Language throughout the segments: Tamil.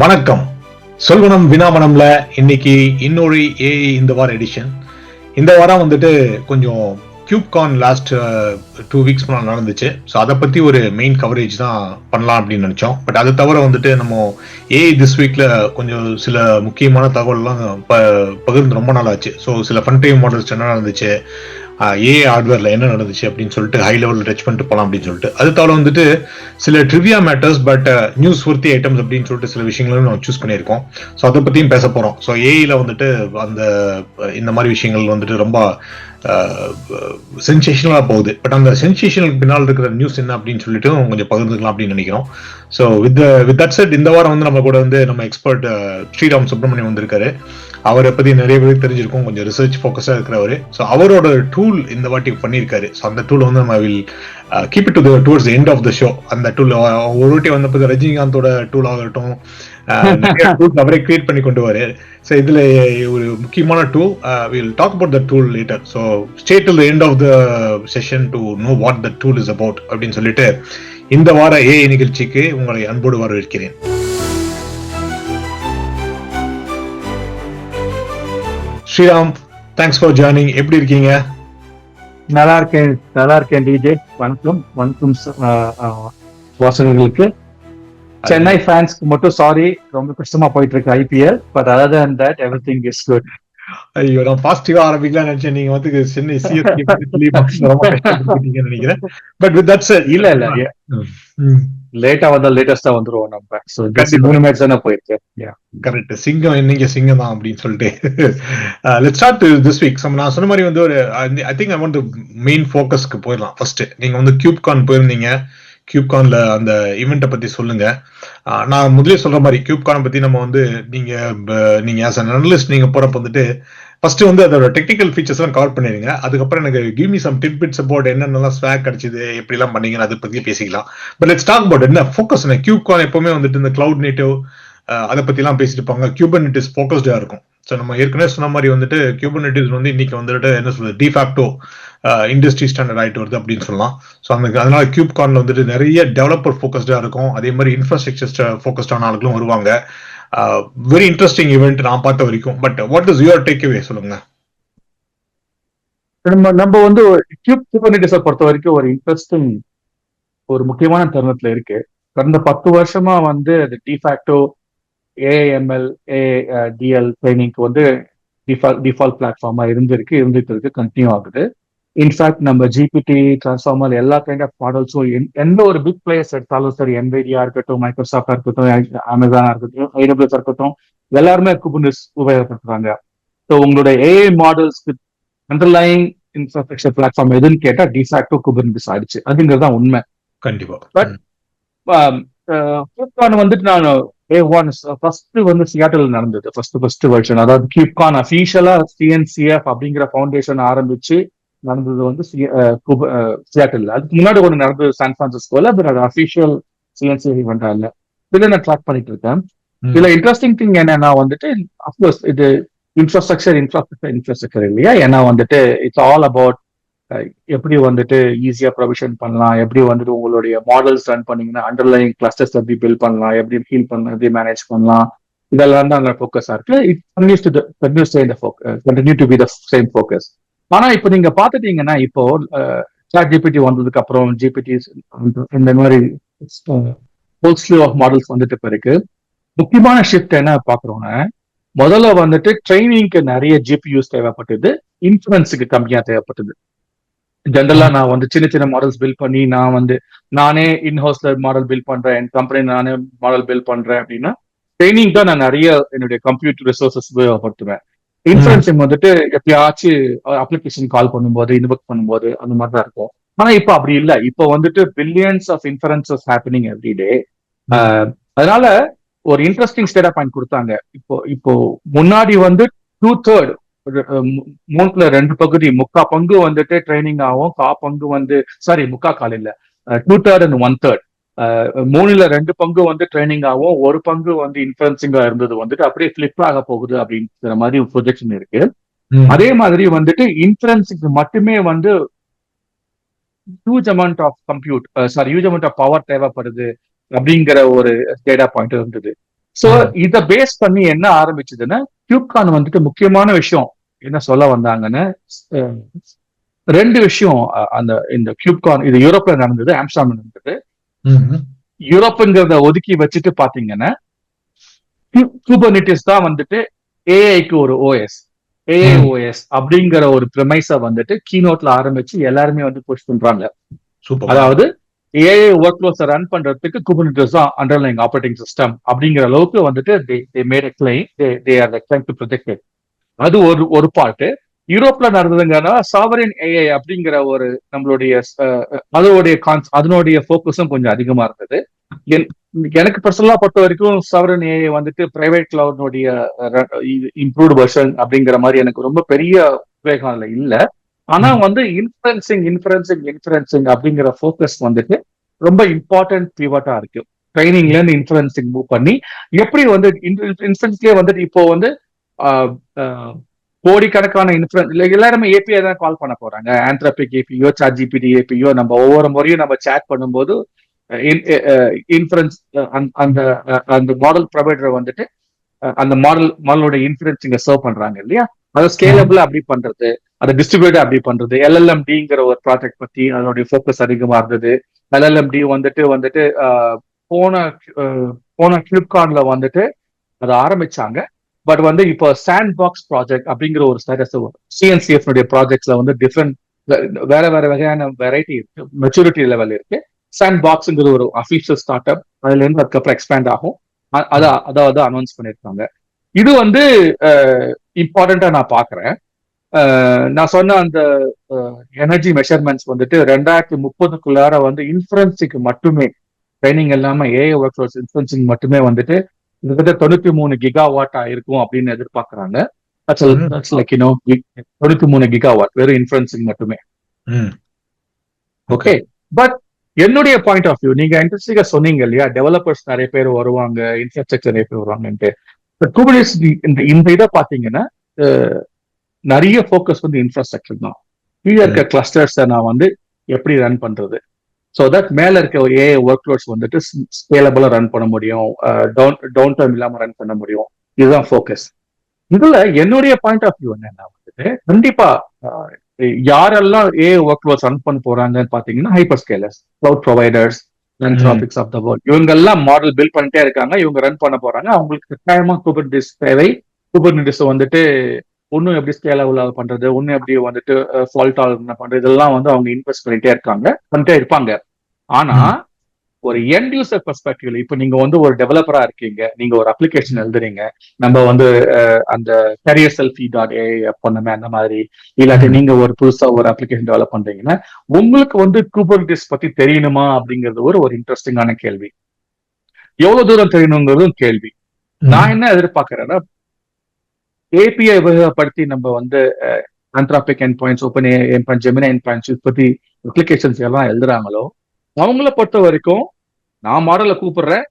வணக்கம். சொல்வனம் வினாவனம்ல இன்னைக்கு இன்னொரு ஏஐ இந்த வார எடிஷன். இந்த வாரம் வந்துட்டு கொஞ்சம் கியூப்கான் லாஸ்ட் 2 வீக்ஸ் முன்னாடி நடந்துச்சு. ஸோ அதை பத்தி ஒரு மெயின் கவரேஜ் தான் பண்ணலாம் அப்படின்னு நினைச்சோம். பட் அதை தவிர வந்துட்டு நம்ம ஏஐ திஸ் வீக்ல கொஞ்சம் சில முக்கியமான தகவல்லாம் பகிர்ந்து ரொம்ப நாள் ஆச்சு. ஸோ சில ஃபன்டைம் மாடல்ஸ் என்ன நடந்துச்சு, ஏஐ ஹார்ட்வேர்ல என்ன நடந்துச்சு அப்படின்னு சொல்லிட்டு ஹை லெவல் டச் பண்ணிட்டு போகலாம் அப்படின்னு சொல்லிட்டு, அது தவிர வந்துட்டு சில trivia matters but news வர்த்தி items அப்படின்னு சொல்லிட்டு சில விஷயங்களும் நம்ம சூஸ் பண்ணியிருக்கோம். ஸோ அதை பத்தியும் பேச போறோம். ஸோ ஏஐல வந்துட்டு அந்த இந்த மாதிரி விஷயங்கள் வந்துட்டு ரொம்ப சென்சேஷனலா போகுது. பட் அந்த சென்சேஷனுக்கு பின்னால் இருக்கிற நியூஸ் என்ன அப்படின்னு சொல்லிட்டு கொஞ்சம் பகிர்ந்துக்கலாம் அப்படின்னு நினைக்கிறோம். ஸோ வித் தட் செட் இந்த வாரம் வந்து நம்ம கூட வந்து நம்ம எக்ஸ்பர்ட் ஸ்ரீராம் சுப்ரமணியம் வந்திருக்காரு. அவரை பத்தி நிறைய பேருக்கு தெரிஞ்சிருக்கும், கொஞ்சம் ரிசர்ச் ஃபோக்கஸா இருக்கிறவரு. ஸோ அவரோட டூல் இந்த வாட்டி பண்ணியிருக்காரு. ஸோ அந்த டூல் வந்து நம்ம will keep it towards end of the show. அந்த டூல் ஒரு வாட்டி வந்தப்போ ரஜினிகாந்தோட டூல் ஆகட்டும், அவரே கிரியேட் பண்ணி கொண்டு வரு. ஸோ இதுல ஒரு முக்கியமான tool, will talk about the tool later. So stay till the end of the session to know what the tool is about அப்படின்னு சொல்லிட்டு இந்த வார ஏஐ நிகழ்ச்சிக்கு உங்களை அன்போடு வரவேற்கிறேன். Sriram, thanks for joining. எப்படி இருக்கீங்க? நல்லா இருக்கேன் டிஜே. வணக்கம் வாசகர்களுக்கு. சென்னை ஃபேன்ஸ்க்கு மட்டும் சாரி, ரொம்ப கஷ்டமா போயிட்டு இருக்கு IPL. But other then that everything is good. ஐயோ, நான் பாசிட்டிவா ஆரம்பிக்கலாம் நினைச்சேன். நீங்க வந்து சென்னை சிஎஸ்கே நினைக்கிறேன். பட் வித் தட் செட் இல்ல லேட்டா வந்தா லேட்டஸ்டா வந்துருவோம் நம்ம. சோ 3 மேட்ச் தான போயிருக்கு. கரெக்ட். சிங்கம் என்னைக்கு சிங்கம் தான் அப்படின்னு சொல்லிட்டு லெட்ஸ் ஸ்டார்ட் திஸ் வீக். நான் சொன்ன மாதிரி வந்து ஒரு I think I want main ஃபோக்கஸ்க்கு போயிடலாம். ஃபர்ஸ்ட் நீங்க வந்து கியூப்கான் போயிருந்தீங்க. கியூப்கான்ல அந்த ஈவெண்ட்டை பத்தி சொல்லுங்க. நான் முதலே சொல்ற மாதிரி கியூப்கானை பத்தி நம்ம வந்து நீங்க ஆஸ் அன் அனலிஸ்ட் நீங்க போறப்ப வந்துட்டு ஃபர்ஸ்ட் வந்து அதோட டெக்னிக்கல் ஃபீச்சர்ஸ் எல்லாம் கவர் பண்ணிருங்க. அதுக்கப்புறம் எனக்கு give me some titbits about என்னென்னலாம் ஸ்வாக் கிடைச்சது, எப்படி எல்லாம் பண்ணீங்கன்னு அதை பத்தி பேசிக்கலாம். பட் லெட்ஸ் டாக் அபவுட் என்ன ஃபோக்கஸ். கியூப்கான் எப்பவுமே வந்துட்டு இந்த கிளவுட் நேட்டிவ் அதை பத்தி எல்லாம் பேசிட்டு இருப்பாங்க. கியூபர்நெட்டிஸ் ஃபோக்கஸ்டா இருக்கும். ஸோ நம்ம ஏற்கனவே சொன்ன மாதிரி வந்துட்டு கியூபர்நெட்டிஸ் வந்து இன்னைக்கு வந்துட்டு என்ன சொல்றது, டிஃபாக்டோ இண்டஸ்ட்ரி ஸ்டாண்டர்ட் ஆயிட்டு வருது அப்படின்னு சொல்லலாம். ஸோ அதனால கியூப்கான்ல வந்துட்டு நிறைய டெவலப்பர் ஃபோக்கஸ்டா இருக்கும். அதே மாதிரி இன்ஃப்ராஸ்ட்ரக்சர் ஃபோக்கஸ்டான ஆளுகளும் வருவாங்க. வெரி இன்ட்ரெஸ்டிங் ஈவெண்ட் நான் பார்த்த வரைக்கும். But what is your take away, சொல்லுங்க. நம்ம வந்து கியூபர்நெட்டிஸை பொறுத்த வரைக்கும் ஒரு இன்ட்ரெஸ்டிங், ஒரு முக்கியமான தருணத்துல இருக்கு. கடந்த 10 வருஷமா வந்து அது டிஃபாக்டோ ஏஎம்எல் டிஎல் ட்ரைனிங்க்கு வந்து டிஃபால்ட் பிளாட்ஃபார்மா இருந்துட்டு இருக்கு, கண்டினியூ ஆகுது. இன்ஃபேக்ட் நம்ம ஜிபிடி, டிரான்ஸ்ஃபார்மர் எல்லா கைண்ட் ஆஃப் மாடல்ஸும் எந்த ஒரு பிக் பிளேயர்ஸ் எடுத்தாலும் சரி, என்விடியா இருக்கட்டும், மைக்ரோசாஃப்டா இருக்கட்டும், அமேசானா இருக்கட்டும், ஏடபிள்யூஎஸ் இருக்கட்டும், எல்லாருமே குபர்நெட்டிஸ் உபயோகப்படுத்துறாங்க. ஸோ உங்களுடைய ஏஐ மாடல்ஸ்க்கு அண்டர்லைங் இன்ஃப்ராஸ்ட்ரக்சர் பிளாட்ஃபார்ம் எதுன்னு கேட்டா டிஃபாக்டோ குபர்நெட்டிஸ் ஆயிடுச்சு. அதுங்கிறது தான் உண்மை. கண்டிப்பா. பட் கியூப்கான் வந்துட்டு நான் ஃபர்ஸ்ட் வந்து சியாட்டில் நடந்தது. ஃபர்ஸ்ட் வெர்ஷன், அதாவது கியூப்கான் அஃபீஷியலா சிஎன்சிஎஃப் அப்படிங்கிற ஃபவுண்டேஷன் ஆரம்பிச்சு நடந்தது வந்து சியாட்டில். அதுக்கு முன்னாடி ஒன்று நடந்தது சான் பிரான்சிஸ்கோல. பட் அது அஃபீஷியல் சிஎன்சிஎஃப் ஈவெண்டா இல்ல. இதுல நான் ட்ராக் பண்ணிட்டு இருக்கேன். இதுல இன்ட்ரெஸ்டிங் திங் என்னன்னா வந்துட்டு, அப்கோர்ஸ் இது இன்ஃப்ராஸ்ட்ரக்சர் இல்லையா. ஏன்னா வந்துட்டு இட்ஸ் ஆல் அபவுட் எப்படி வந்துட்டு ஈஸியா ப்ரொவிஷன் பண்ணலாம், எப்படி வந்துட்டு உங்களுடைய மாடல்ஸ் ரன் பண்ணீங்கன்னா அண்டர்லைங் கிளஸ்டர்ஸ் எப்படி பில்ட் பண்ணலாம், எப்படி ஹீல் பண்ணலாம், எப்படி மேனேஜ் பண்ணலாம், இதெல்லாம் தான் அங்க ஃபோக்கஸா இருக்கு. It continue to be the same focus. ஆனா இப்போ நீங்க பாத்துட்டீங்கன்னா, இப்போ சாட் ஜிபிடி வந்ததுக்கு அப்புறம் ஜிபிடி இந்த மாதிரி ஹோல் ஸ்லீவ் ஆஃப் மாடல்ஸ் வந்துட்டு பிறகு முக்கியமான ஷிஃப்ட் என்ன பாக்குறோம்னா, முதல்ல வந்துட்டு ட்ரைனிங்க்கு நிறைய ஜிபியூஸ் தேவைப்பட்டது, இன்ஃபுளுன்ஸுக்கு கம்மியா தேவைப்பட்டது. ஜென்ரலா நான் வந்து சின்ன மாடல்ஸ் பில்ட் பண்ணி நானே இன்ஹவுஸ்ல மாடல் பில்ட் பண்றேன், என் கம்பெனி நானே மாடல் பில்ட் பண்றேன் அப்படின்னா ட்ரைனிங் தான் நான் நிறைய என்னுடைய கம்ப்யூட்டர் ரிசோர்சஸ் உபயோகப்படுத்துவேன். இன்ஃபுளுன்சிங் வந்துட்டு எப்பயாச்சும் அப்ளிகேஷன் கால் பண்ணும்போது, இன்வெர்ட் பண்ணும்போது அந்த மாதிரி தான் இருக்கும். ஆனா இப்போ அப்படி இல்லை. இப்போ வந்துட்டு billions of inferences happening everyday. அதனால ஒரு இன்ட்ரெஸ்டிங் ஸ்டேட்டா பாயிண்ட் கொடுத்தாங்க. இப்போ முன்னாடி வந்து 2/3, 3/2 பகுதி, 3/4 பங்கு வந்துட்டு ட்ரைனிங் ஆகும், பங்கு வந்து முக்கா கால் இல்ல, 2/3 and 1/3, 3/2 பங்கு வந்து ட்ரைனிங் ஆகும், 1 பங்கு வந்து இன்ஃபுளுன்சிங்கா இருந்தது வந்துட்டு அப்படியே ஃபிளிப் ஆக போகுது அப்படிங்கிற மாதிரி ப்ரொஜெக்ஷன் இருக்கு. அதே மாதிரி வந்துட்டு இன்ஃபுளுன்சிங்க்கு மட்டுமே வந்து ஹியூஜ் அமௌண்ட் ஆஃப் பவர் தேவைப்படுது அப்படிங்கிற ஒரு டேட்டா பாயிண்ட் இருந்தது. சோ இத பேஸ் பண்ணி என்ன ஆரம்பிச்சதுன்னா, கியூப்கான் வந்துட்டு முக்கியமான விஷயம் என்ன சொல்ல வந்தாங்கன்னா, ரெண்டு விஷயம். அந்த இந்த கியூப்கான் இது யூரோப்ல நடந்தது, ஆம்ஸ்டர்டாம்ல நடந்தது. யூரோப்புங்கிறத ஒதுக்கி வச்சுட்டு பாத்தீங்கன்னா, குபர்னிட்டிஸ் தான் வந்துட்டு ஏஐக்கு ஒரு ஓஎஸ், ஏஐஓஎஸ் அப்படிங்கிற ஒரு பிரமைஸ வந்துட்டு கீநோட்ல ஆரம்பிச்சு எல்லாருமே வந்து புஷ் பண்றாங்க. அதாவது ஏஐ ஒர்க் ஃப்ளோஸை ரன் பண்றதுக்கு குபர்னிட்டிஸ் தான் அண்டர்லைங் ஆப்ரேட்டிங் சிஸ்டம் அப்படிங்கிற அளவுக்கு வந்துட்டு they made a claim, they are trying to protect it. அது ஒரு பார்ட். யூரோப்ல நடந்ததுங்கன்னா சாவரின் ஏஐ அப்படிங்கிற ஒரு நம்மளுடைய அதனுடைய ஃபோக்கஸும் கொஞ்சம் அதிகமா இருந்தது. எனக்கு பர்சனலா பொறுத்த வரைக்கும் சாவரின் ஏஐ வந்துட்டு பிரைவேட் கிளவுட்னுடைய இம்ப்ரூவ்டு வெர்ஷன் அப்படிங்கிற மாதிரி எனக்கு ரொம்ப பெரிய உத்வேகம் இல்ல. ஆனா வந்து இன்ஃபரன்சிங் அப்படிங்கிற ஃபோக்கஸ் வந்துட்டு ரொம்ப இம்பார்ட்டன்ட் பிவட்டா இருக்கு. ட்ரைனிங்ல இருந்து இன்ஃபரன்சிங் மூவ் பண்ணி எப்படி வந்து இன்ஃபரன்ஸ்லயே வந்துட்டு இப்போ வந்து கோடிக்கணக்கான இன்ஃபரன்ஸ் எல்லாருமே ஏபிஐ தான் கால் பண்ண போறாங்க. ஆந்த்ரோபிக் ஏபியோ, சாட்ஜிபிடி ஏபியோ நம்ம ஒவ்வொரு முறையும் நம்ம சேட் பண்ணும்போது இன்ஃபரன்ஸ் அந்த அந்த மாடல் ப்ரொவைடர் வந்துட்டு அந்த மாடலோட இன்ஃபரன்சிங்க சர்வ் பண்றாங்க இல்லையா? அதை ஸ்கேலபிள் அப்படி பண்றது, அதை டிஸ்ட்ரிபியூட் அப்படி பண்றது. எல்எல்எம்டிங்கிற ஒரு ப்ராஜெக்ட் பத்தி அதனுடைய ஃபோக்கஸ் அதிகமா இருந்தது. எல்எல்எம்டி வந்துட்டு போன கிளிப்கான்ல வந்துட்டு அதை ஆரம்பிச்சாங்க. பட் வந்து இப்போ சாண்ட் பாக்ஸ் ப்ராஜெக்ட் அப்படிங்கிற ஒரு ஸ்டேட்டஸ் சிஎன்சிஎஃப் ப்ராஜெக்ட்ஸ்ல வந்து டிஃப்ரெண்ட் வேற வகையான வெரைட்டி இருக்கு, மெச்சூரிட்டி லெவல் இருக்கு. சாண்ட் பாக்ஸ்ங்கிற ஒரு அஃபிஷியல் ஸ்டார்ட் அப், அதுல இருந்து அதுக்கப்புறம் எக்ஸ்பேண்ட் ஆகும். அதாவது அனௌன்ஸ் பண்ணிருக்காங்க. இது வந்து இம்பார்ட்டண்டா நான் பாக்குறேன். நான் சொன்ன அந்த எனர்ஜி மெஷர்மெண்ட்ஸ் வந்துட்டு 2030 வந்து இன்ஃபரன்ஸுக்கு மட்டுமே ட்ரைனிங் இல்லாம ஏஐ ஒர்க் ஃபோர்ஸ் இன்ஃபரன்சிங் மட்டுமே வந்துட்டு கிட்டத்தட்ட 93 கிகாவாட் இருக்கும் அப்படின்னு எதிர்பார்க்கறாங்க. 93 கிகாவாட் வெறும் இன்ஃபரன்சிங் மட்டுமே. ஓகே, பட் என்னுடைய பாயிண்ட் ஆஃப் வியூ, நீங்க இன்ட்ரெஸ்டிங்கா சொன்னீங்க இல்லையா, டெவலப்பர்ஸ் நிறைய பேர் வருவாங்க, இன்ஃப்ராஸ்ட்ரக்சர் நிறைய பேர் வருவாங்கன்ட்டு. குபர்னெட்டிஸ் இந்த இதை பாத்தீங்கன்னா நிறைய ஃபோக்கஸ் வந்து இன்ஃப்ராஸ்ட்ரக்சர் தான். கீழே இருக்க கிளஸ்டர்ஸை நான் வந்து எப்படி ரன் பண்றது, ஸோ தட் மேல இருக்க ஒரு ஏஐ ஒர்க் லோட்ஸ் வந்துட்டு ஸ்கேலபிளா ரன் பண்ண முடியும், டவுன் டைம் இல்லாம ரன் பண்ண முடியும். இதுதான் ஃபோக்கஸ். இதுல என்னுடைய பாயிண்ட் ஆஃப் வியூ என்னன்னா வந்துட்டு, கண்டிப்பா யாரெல்லாம் ஏஐ ஒர்க் லோட்ஸ் ரன் பண்ண போறாங்கன்னு பாத்தீங்கன்னா hyperscalers, cloud providers, Anthropics of the world, இவங்க எல்லாம் மாடல் பில்ட் பண்ணிட்டே இருக்காங்க, இவங்க ரன் பண்ண போறாங்க. அவங்களுக்கு கட்டாயமா குபர்னெட்டிஸ் தேவை. குபர்னெட்டிஸ் வந்துட்டு ஒன்னும் எப்படி ஸ்கேலபிளா பண்றது, ஒன்னும் எப்படி வந்துட்டு ஃபால்ட் டாலரன்ட் பண்றது, இதெல்லாம் வந்து அவங்க இன்வெஸ்ட் பண்ணிட்டே இருப்பாங்க. ஆனா ஒரு எண்ட் யூசர் பெர்ஸ்பெக்டிவ்ல, இப்ப நீங்க வந்து ஒரு டெவலப்பரா இருக்கீங்க, நீங்க ஒரு அப்ளிகேஷன் எழுதுறீங்க, நம்ம வந்து அந்த கேரியர் செல்ஃபி டாட் ஏஐ பண்ணுமே அந்த மாதிரி, இல்லாட்டி நீங்க ஒரு புதுசா ஒரு அப்ளிகேஷன் டெவலப் பண்றீங்கன்னா உங்களுக்கு வந்து குபர்னெட்டிஸ் பத்தி தெரியணுமா அப்படிங்கிறது ஒரு இன்ட்ரெஸ்டிங்கான கேள்வி. எவ்வளவு தூரம் தெரியணுங்கிறதும் கேள்வி. நான் என்ன எதிர்பார்க்கிறேன்னா, ஏபிஐ உபயோகப்படுத்தி நம்ம வந்து Anthropic end points, open end points, Gemini end points பத்தி அப்ளிகேஷன்ஸ் எல்லாம் எழுதுறாங்களோ அவங்கள பொறுத்த வரைக்கும் நான் மாடலை கூப்பிடுறேன்,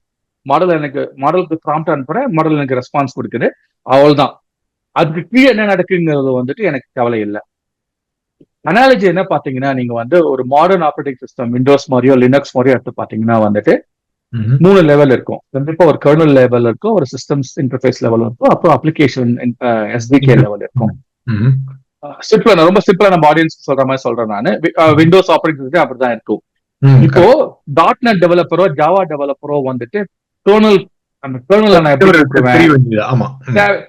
மாடலுக்கு ப்ராம்ப்ட் அனுப்புறேன், மாடல் எனக்கு ரெஸ்பான்ஸ் கொடுக்குது, அவ்வளவுதான். அதுக்கு கீழே என்ன நடக்குங்கிறது வந்துட்டு எனக்கு கவலை இல்லை. அனாலஜி என்ன பாத்தீங்கன்னா, நீங்க வந்து ஒரு மாடர்ன் ஆப்ரேட்டிங் சிஸ்டம் விண்டோஸ் மாதிரியோ லினக்ஸ் மாதிரியோ எடுத்து பாத்தீங்கன்னா வந்துட்டு 3 லெவல் இருக்கும். கண்டிப்பா ஒரு கர்னல் லெவல் இருக்கும், ஒரு சிஸ்டம்ஸ் இன்டர்ஃபேஸ் லெவல் இருக்கும், அப்புறம் அப்ளிகேஷன் எஸ்டிகே லெவல் இருக்கும். ரொம்ப சிம்பிளா நம்ம ஆடியன்ஸ் சொல்ற மாதிரி சொல்றேன் நான். விண்டோஸ் ஆப்ரேட்டிங் சிஸ்டம் அப்படிதான் இருக்கும். இப்போ .NET டெவலப்பரோ ஜாவா டெவலப்பரோ வந்துட்டு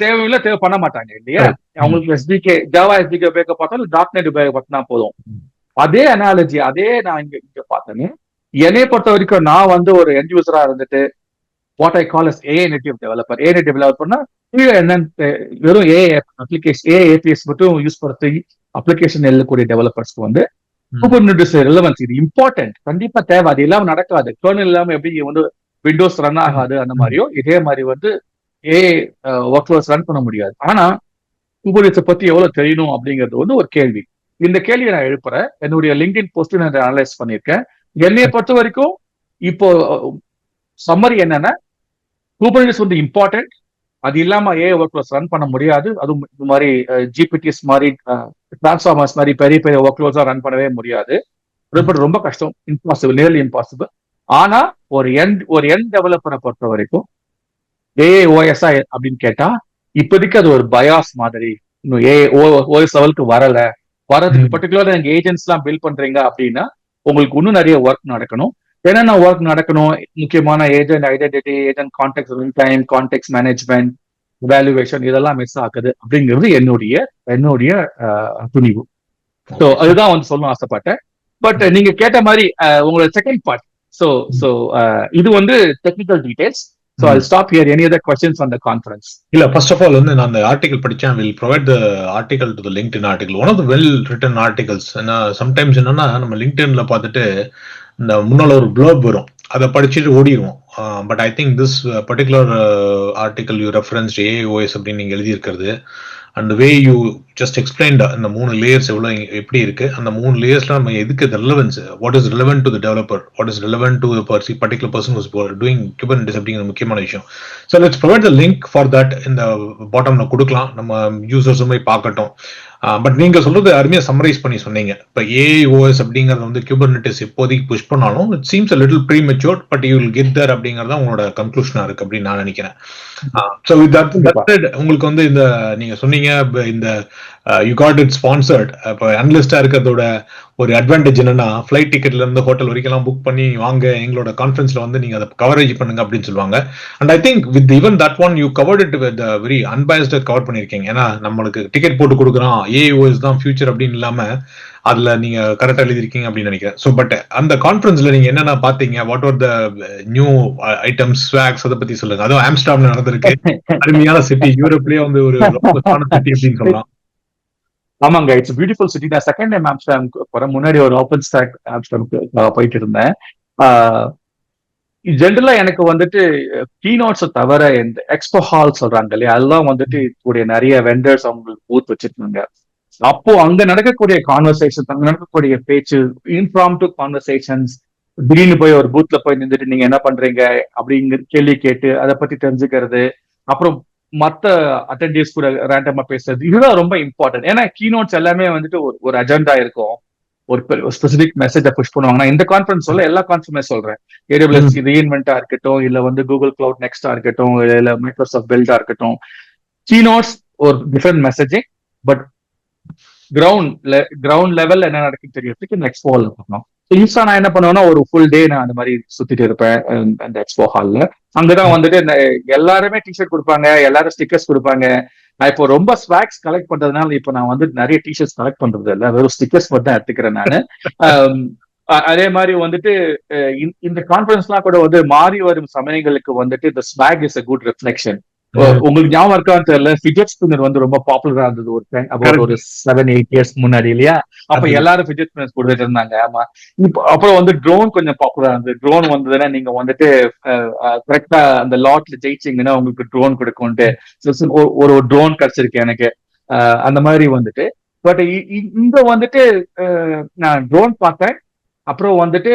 தேவையில்லை, தேவை பண்ண மாட்டாங்க இல்லையா? அவங்களுக்கு எஸ்டிகே, ஜாவா எஸ்டிகே உபயோகப்பட்டாலும் .NET உபயோகப்பட்டா போதும். அதே அனாலஜி, அதே நான் இங்க பார்த்தேன்னு, என்னைய பொறுத்த வரைக்கும் நான் வந்து ஒரு எண்ட் யூசரா இருந்துட்டு what I call as AI native developer. AI native டெவலப்பர்னா என்னன்னு வெறும் ஏஐ அப்ளிகேஷன், ஏஐ ஏபிஎஸ் மட்டும் யூஸ் படுத்தி அப்ளிகேஷன் எழுதக்கூடிய டெவலப்பர்ஸ்க்கு வந்து குபர்னெட்டிஸ் ரெலவன்ஸ் இது இம்பார்ட்டன்ட், கண்டிப்பா தேவை. அது இல்லாம நடக்காது. கர்னல் இல்லாம எப்படி வந்து விண்டோஸ் ரன் ஆகாது, அந்த மாதிரியோ இதே மாதிரி வந்து ஏஐ ஒர்க் ஃப்ளோஸ் ரன் பண்ண முடியாது. ஆனா குபர்னெட்டிஸ் பத்தி எவ்வளவு தெரியணும் அப்படிங்கிறது வந்து ஒரு கேள்வி. இந்த கேள்வியை நான் எழுப்புறேன். என்னுடைய லிங்க்டின் போஸ்ட் நான் அனலைஸ் பண்ணியிருக்கேன். என்னைய பொறுத்த வரைக்கும் இப்போ சம்மரி என்னன்னா, குபர்னெட்டிஸ் வந்து இம்பார்ட்டன்ட், அது இல்லாம ஏஐ ஒர்க் ஃப்ளோஸ் ரன் பண்ண முடியாது. அதுவும் இந்த மாதிரி ஜிபிடிஸ் மாதிரி, டிரான்ஸ்ஃபார்மர்ஸ் மாதிரி பெரிய பெரிய ஒர்க் ஃப்ளோஸா ரன் பண்ணவே முடியாது. ரொம்ப கஷ்டம், இம்பாசிபிள், நியர்லி இம்பாசிபிள். ஆனா ஒரு எண்ட் டெவலப்பரை பொறுத்த வரைக்கும் ஏஏஓஎஸ்ஆ அப்படின்னு கேட்டா இப்போதைக்கு அது ஒரு பயாஸ் மாதிரி. இன்னும் ஏஓஎஸ் லெவலுக்கு வரதுக்கு பர்டிகுலரா நீங்க ஏஜென்ட்ஸ் எல்லாம் பில்ட் பண்றீங்க அப்படின்னா உங்களுக்கு இன்னும் நிறைய ஒர்க் நடக்கணும். என்னென்ன ஒர்க் நடக்கணும்? முக்கியமான agent identity, agent contact time, contact management, valuation இதெல்லாம் மிஸ் ஆகுது அப்படிங்கிறது என்னுடைய துணிவு. ஸோ அதுதான் வந்து சொல்லணும் ஆசைப்பட்டேன். பட் நீங்க கேட்ட மாதிரி உங்களோட செகண்ட் பார்ட், ஸோ இது வந்து technical details. So I'll stop here. Any other questions on the conference? இல்ல, first of all வந்து நான் அந்த ஆர்டிகல் படிச்சேன். will provide the article to the LinkedIn article. One of the well written articles. Sometimes என்னன்னா நம்ம லிங்க்டின்ல பார்த்துட்டு இந்த முன்னால ஒரு ப்ளர்ப் வரும், அதை படிச்சுட்டு ஓடிடுவோம். But I think this particular article you reference AOS அப்படின்னு நீங்க எழுதியிருக்கிறது and way you just explained அந்த 3 லேயர்ஸ் எப்படி இருக்கு, அந்த 3 லேயர்ஸ்ல நம்ம எதுக்கு relevance, what is relevant to the developer, what is relevant to particular person who's doing Kubernetes அப்படிங்கிற முக்கியமான விஷயம். So let's provide the link for that இந்த பாட்டம்ல கொடுக்கலாம், நம்ம யூசர்ஸும் போய் பார்க்கட்டும். பட் நீங்க சொல்றது அருமையா சம்மரைஸ் பண்ணி சொன்னீங்க. இப்ப ஏஓஎஸ் அப்படிங்கறது வந்து குபர்னெட்டிஸ் இப்போதைக்கு புஷ் பண்ணாலும் it seems a little premature, but you will get there அப்படிங்கறத உங்களோட கன்க்ளூஷனா இருக்கு அப்படின்னு நான் நினைக்கிறேன். ஸோ உங்களுக்கு வந்து இந்த நீங்க சொன்னீங்க இந்த யூ காட் இட் ஸ்பான்சர்ட். இப்போ அனலிஸ்டா இருக்கிறதோட ஒரு அட்வான்டேஜ் என்னன்னா ஃபிளைட் டிக்கெட்ல இருந்து ஹோட்டல் வரைக்கும் புக் பண்ணி வாங்க எங்களோட கான்ஃபரன்ஸ்ல வந்து நீங்க அதை கவரேஜ் பண்ணுங்க அப்படின்னு சொல்லுவாங்க. And I think with even that one you covered it with very அன்பயஸ்டா கவர் பண்ணிருக்கீங்க. ஏன்னா நம்மளுக்கு டிக்கெட் போட்டு கொடுக்குறோம், ஏஓஎஸ் தான் ஃபியூச்சர் அப்படின்னு இல்லாம அதுல நீங்க கரெக்டா எழுதிருக்கீங்க அப்படின்னு நினைக்கிறேன். ஸோ பட் அந்த கான்ஃபரன்ஸ்ல நீங்க என்னென்ன பாத்தீங்க, what are the new items, swags, அதை பத்தி சொல்லுங்க. அதுவும் ஆம்ஸ்டர்டாம்ல நடந்திருக்கு, அருமையான சிட்டி, யூரோப்லயே வந்து ஒரு சிட்டி அப்படின்னு சொல்லலாம். ஆமாங்க, இட்ஸ் பியூட்டிஃபுல் சிட்டி. நான் செகண்ட் டைம் ஆம்ஸ்டர்டாம் போறேன். முன்னாடி ஒரு ஓப்பன் ஸ்டாக் ஆம்ஸ்டர்டாம் போயிட்டு இருந்தேன். ஜென்ரலா எனக்கு வந்துட்டு கீனோட்ஸ் தவிர இந்த எக்ஸ்போ ஹால் சொல்றாங்க இல்லையா, அதெல்லாம் வந்துட்டு கூடிய நிறைய வெண்டர்ஸ் அவங்களுக்கு பூத் வச்சிருக்காங்க. அப்போ அங்க நடக்கக்கூடிய கான்வர்சேஷன், அங்க நடக்கக்கூடிய பேச்சு, இன்ஃப்ராம்டு கான்வர்சேஷன்ஸ், திடீர்னு போய் ஒரு பூத்ல போய் நின்றுட்டு நீங்க என்ன பண்றீங்க அப்படிங்கிற கேள்வி கேட்டு அதை பத்தி தெரிஞ்சுக்கிறது, அப்புறம் மத்த அட்டெண்டிவ்ஸ் கூட ரேண்டமா பேசுறது, இதுதான் ரொம்ப இம்பார்ட்டன்ட். ஏன்னா கீனோட்ஸ் எல்லாமே வந்துட்டு ஒரு அஜெண்டா இருக்கும், ஒரு ஸ்பெசிபிக் மெசேஜை புஷ் பண்ணுவாங்க. இந்த கான்ஃபரன்ஸ் சொல்ல எல்லா கான்ஃபரன்ஸ் சொல்றேன், ஏடபிள்யூஎஸ் ரீஇன்வென்ட்டா இருக்கட்டும், இல்ல வந்து கூகுள் கிளவுட் நெக்ஸ்டா இருக்கட்டும், இல்ல மைக்ரோசாஃப்ட் பில்டா இருக்கட்டும், கீனோட்ஸ் ஒரு different messaging. But ground level என்ன நடக்குன்னு தெரியறதுக்கு இந்த எக்ஸ்போ ஹால் இருக்கணும். இன்ஸ்டா நான் என்ன பண்ணுவேன்னா ஒரு ஃபுல் டே நான் அந்த மாதிரி சுத்திட்டு இருப்பேன் அந்த எக்ஸ்போ ஹால்ல. அங்கதான் வந்துட்டு எல்லாருமே டிஷர்ட் கொடுப்பாங்க, எல்லாரும் ஸ்டிக்கர்ஸ் கொடுப்பாங்க. நான் இப்போ ரொம்ப ஸ்வாக்ஸ் கலெக்ட் பண்றதுனால இப்போ நான் வந்து நிறைய டிஷர்ட்ஸ் கலெக்ட் பண்றது இல்லை, வெறும் ஸ்டிக்கர்ஸ் மட்டும் தான் எடுத்துக்கிறேன் நானு. அதே மாதிரி வந்துட்டு இந்த கான்ஃபரன்ஸ் எல்லாம் கூட வந்து மாறி வரும் சமயங்களுக்கு வந்துட்டு இந்த swag is a good reflection. உங்களுக்கு ஞாபகம் இருக்கான்னு தெரியல, ஃபிஜெட் ஸ்பின்னர் வந்து ரொம்ப பாப்புலரா இருந்தது ஒரு 7-8 இயர்ஸ் முன்னாடி இல்லையா? அப்ப எல்லாரும் ஃபிஜெட் ஸ்பின்னர்ஸ் கொடுத்துட்டு இருந்தாங்க. ஆமா, இப்போ அப்புறம் வந்து ட்ரோன் கொஞ்சம் பாப்புலரா இருந்தது. ட்ரோன் வந்ததுன்னா நீங்க வந்துட்டு கரெக்டா அந்த லாட்ல ஜெயிச்சிங்கன்னா உங்களுக்கு ட்ரோன் கொடுக்கும்ட்டு ஒரு ட்ரோன் கிடைச்சிருக்கு எனக்கு. அந்த மாதிரி வந்துட்டு பட் இங்க வந்துட்டு நான் ட்ரோன் பார்த்தேன். அப்புறம் வந்துட்டு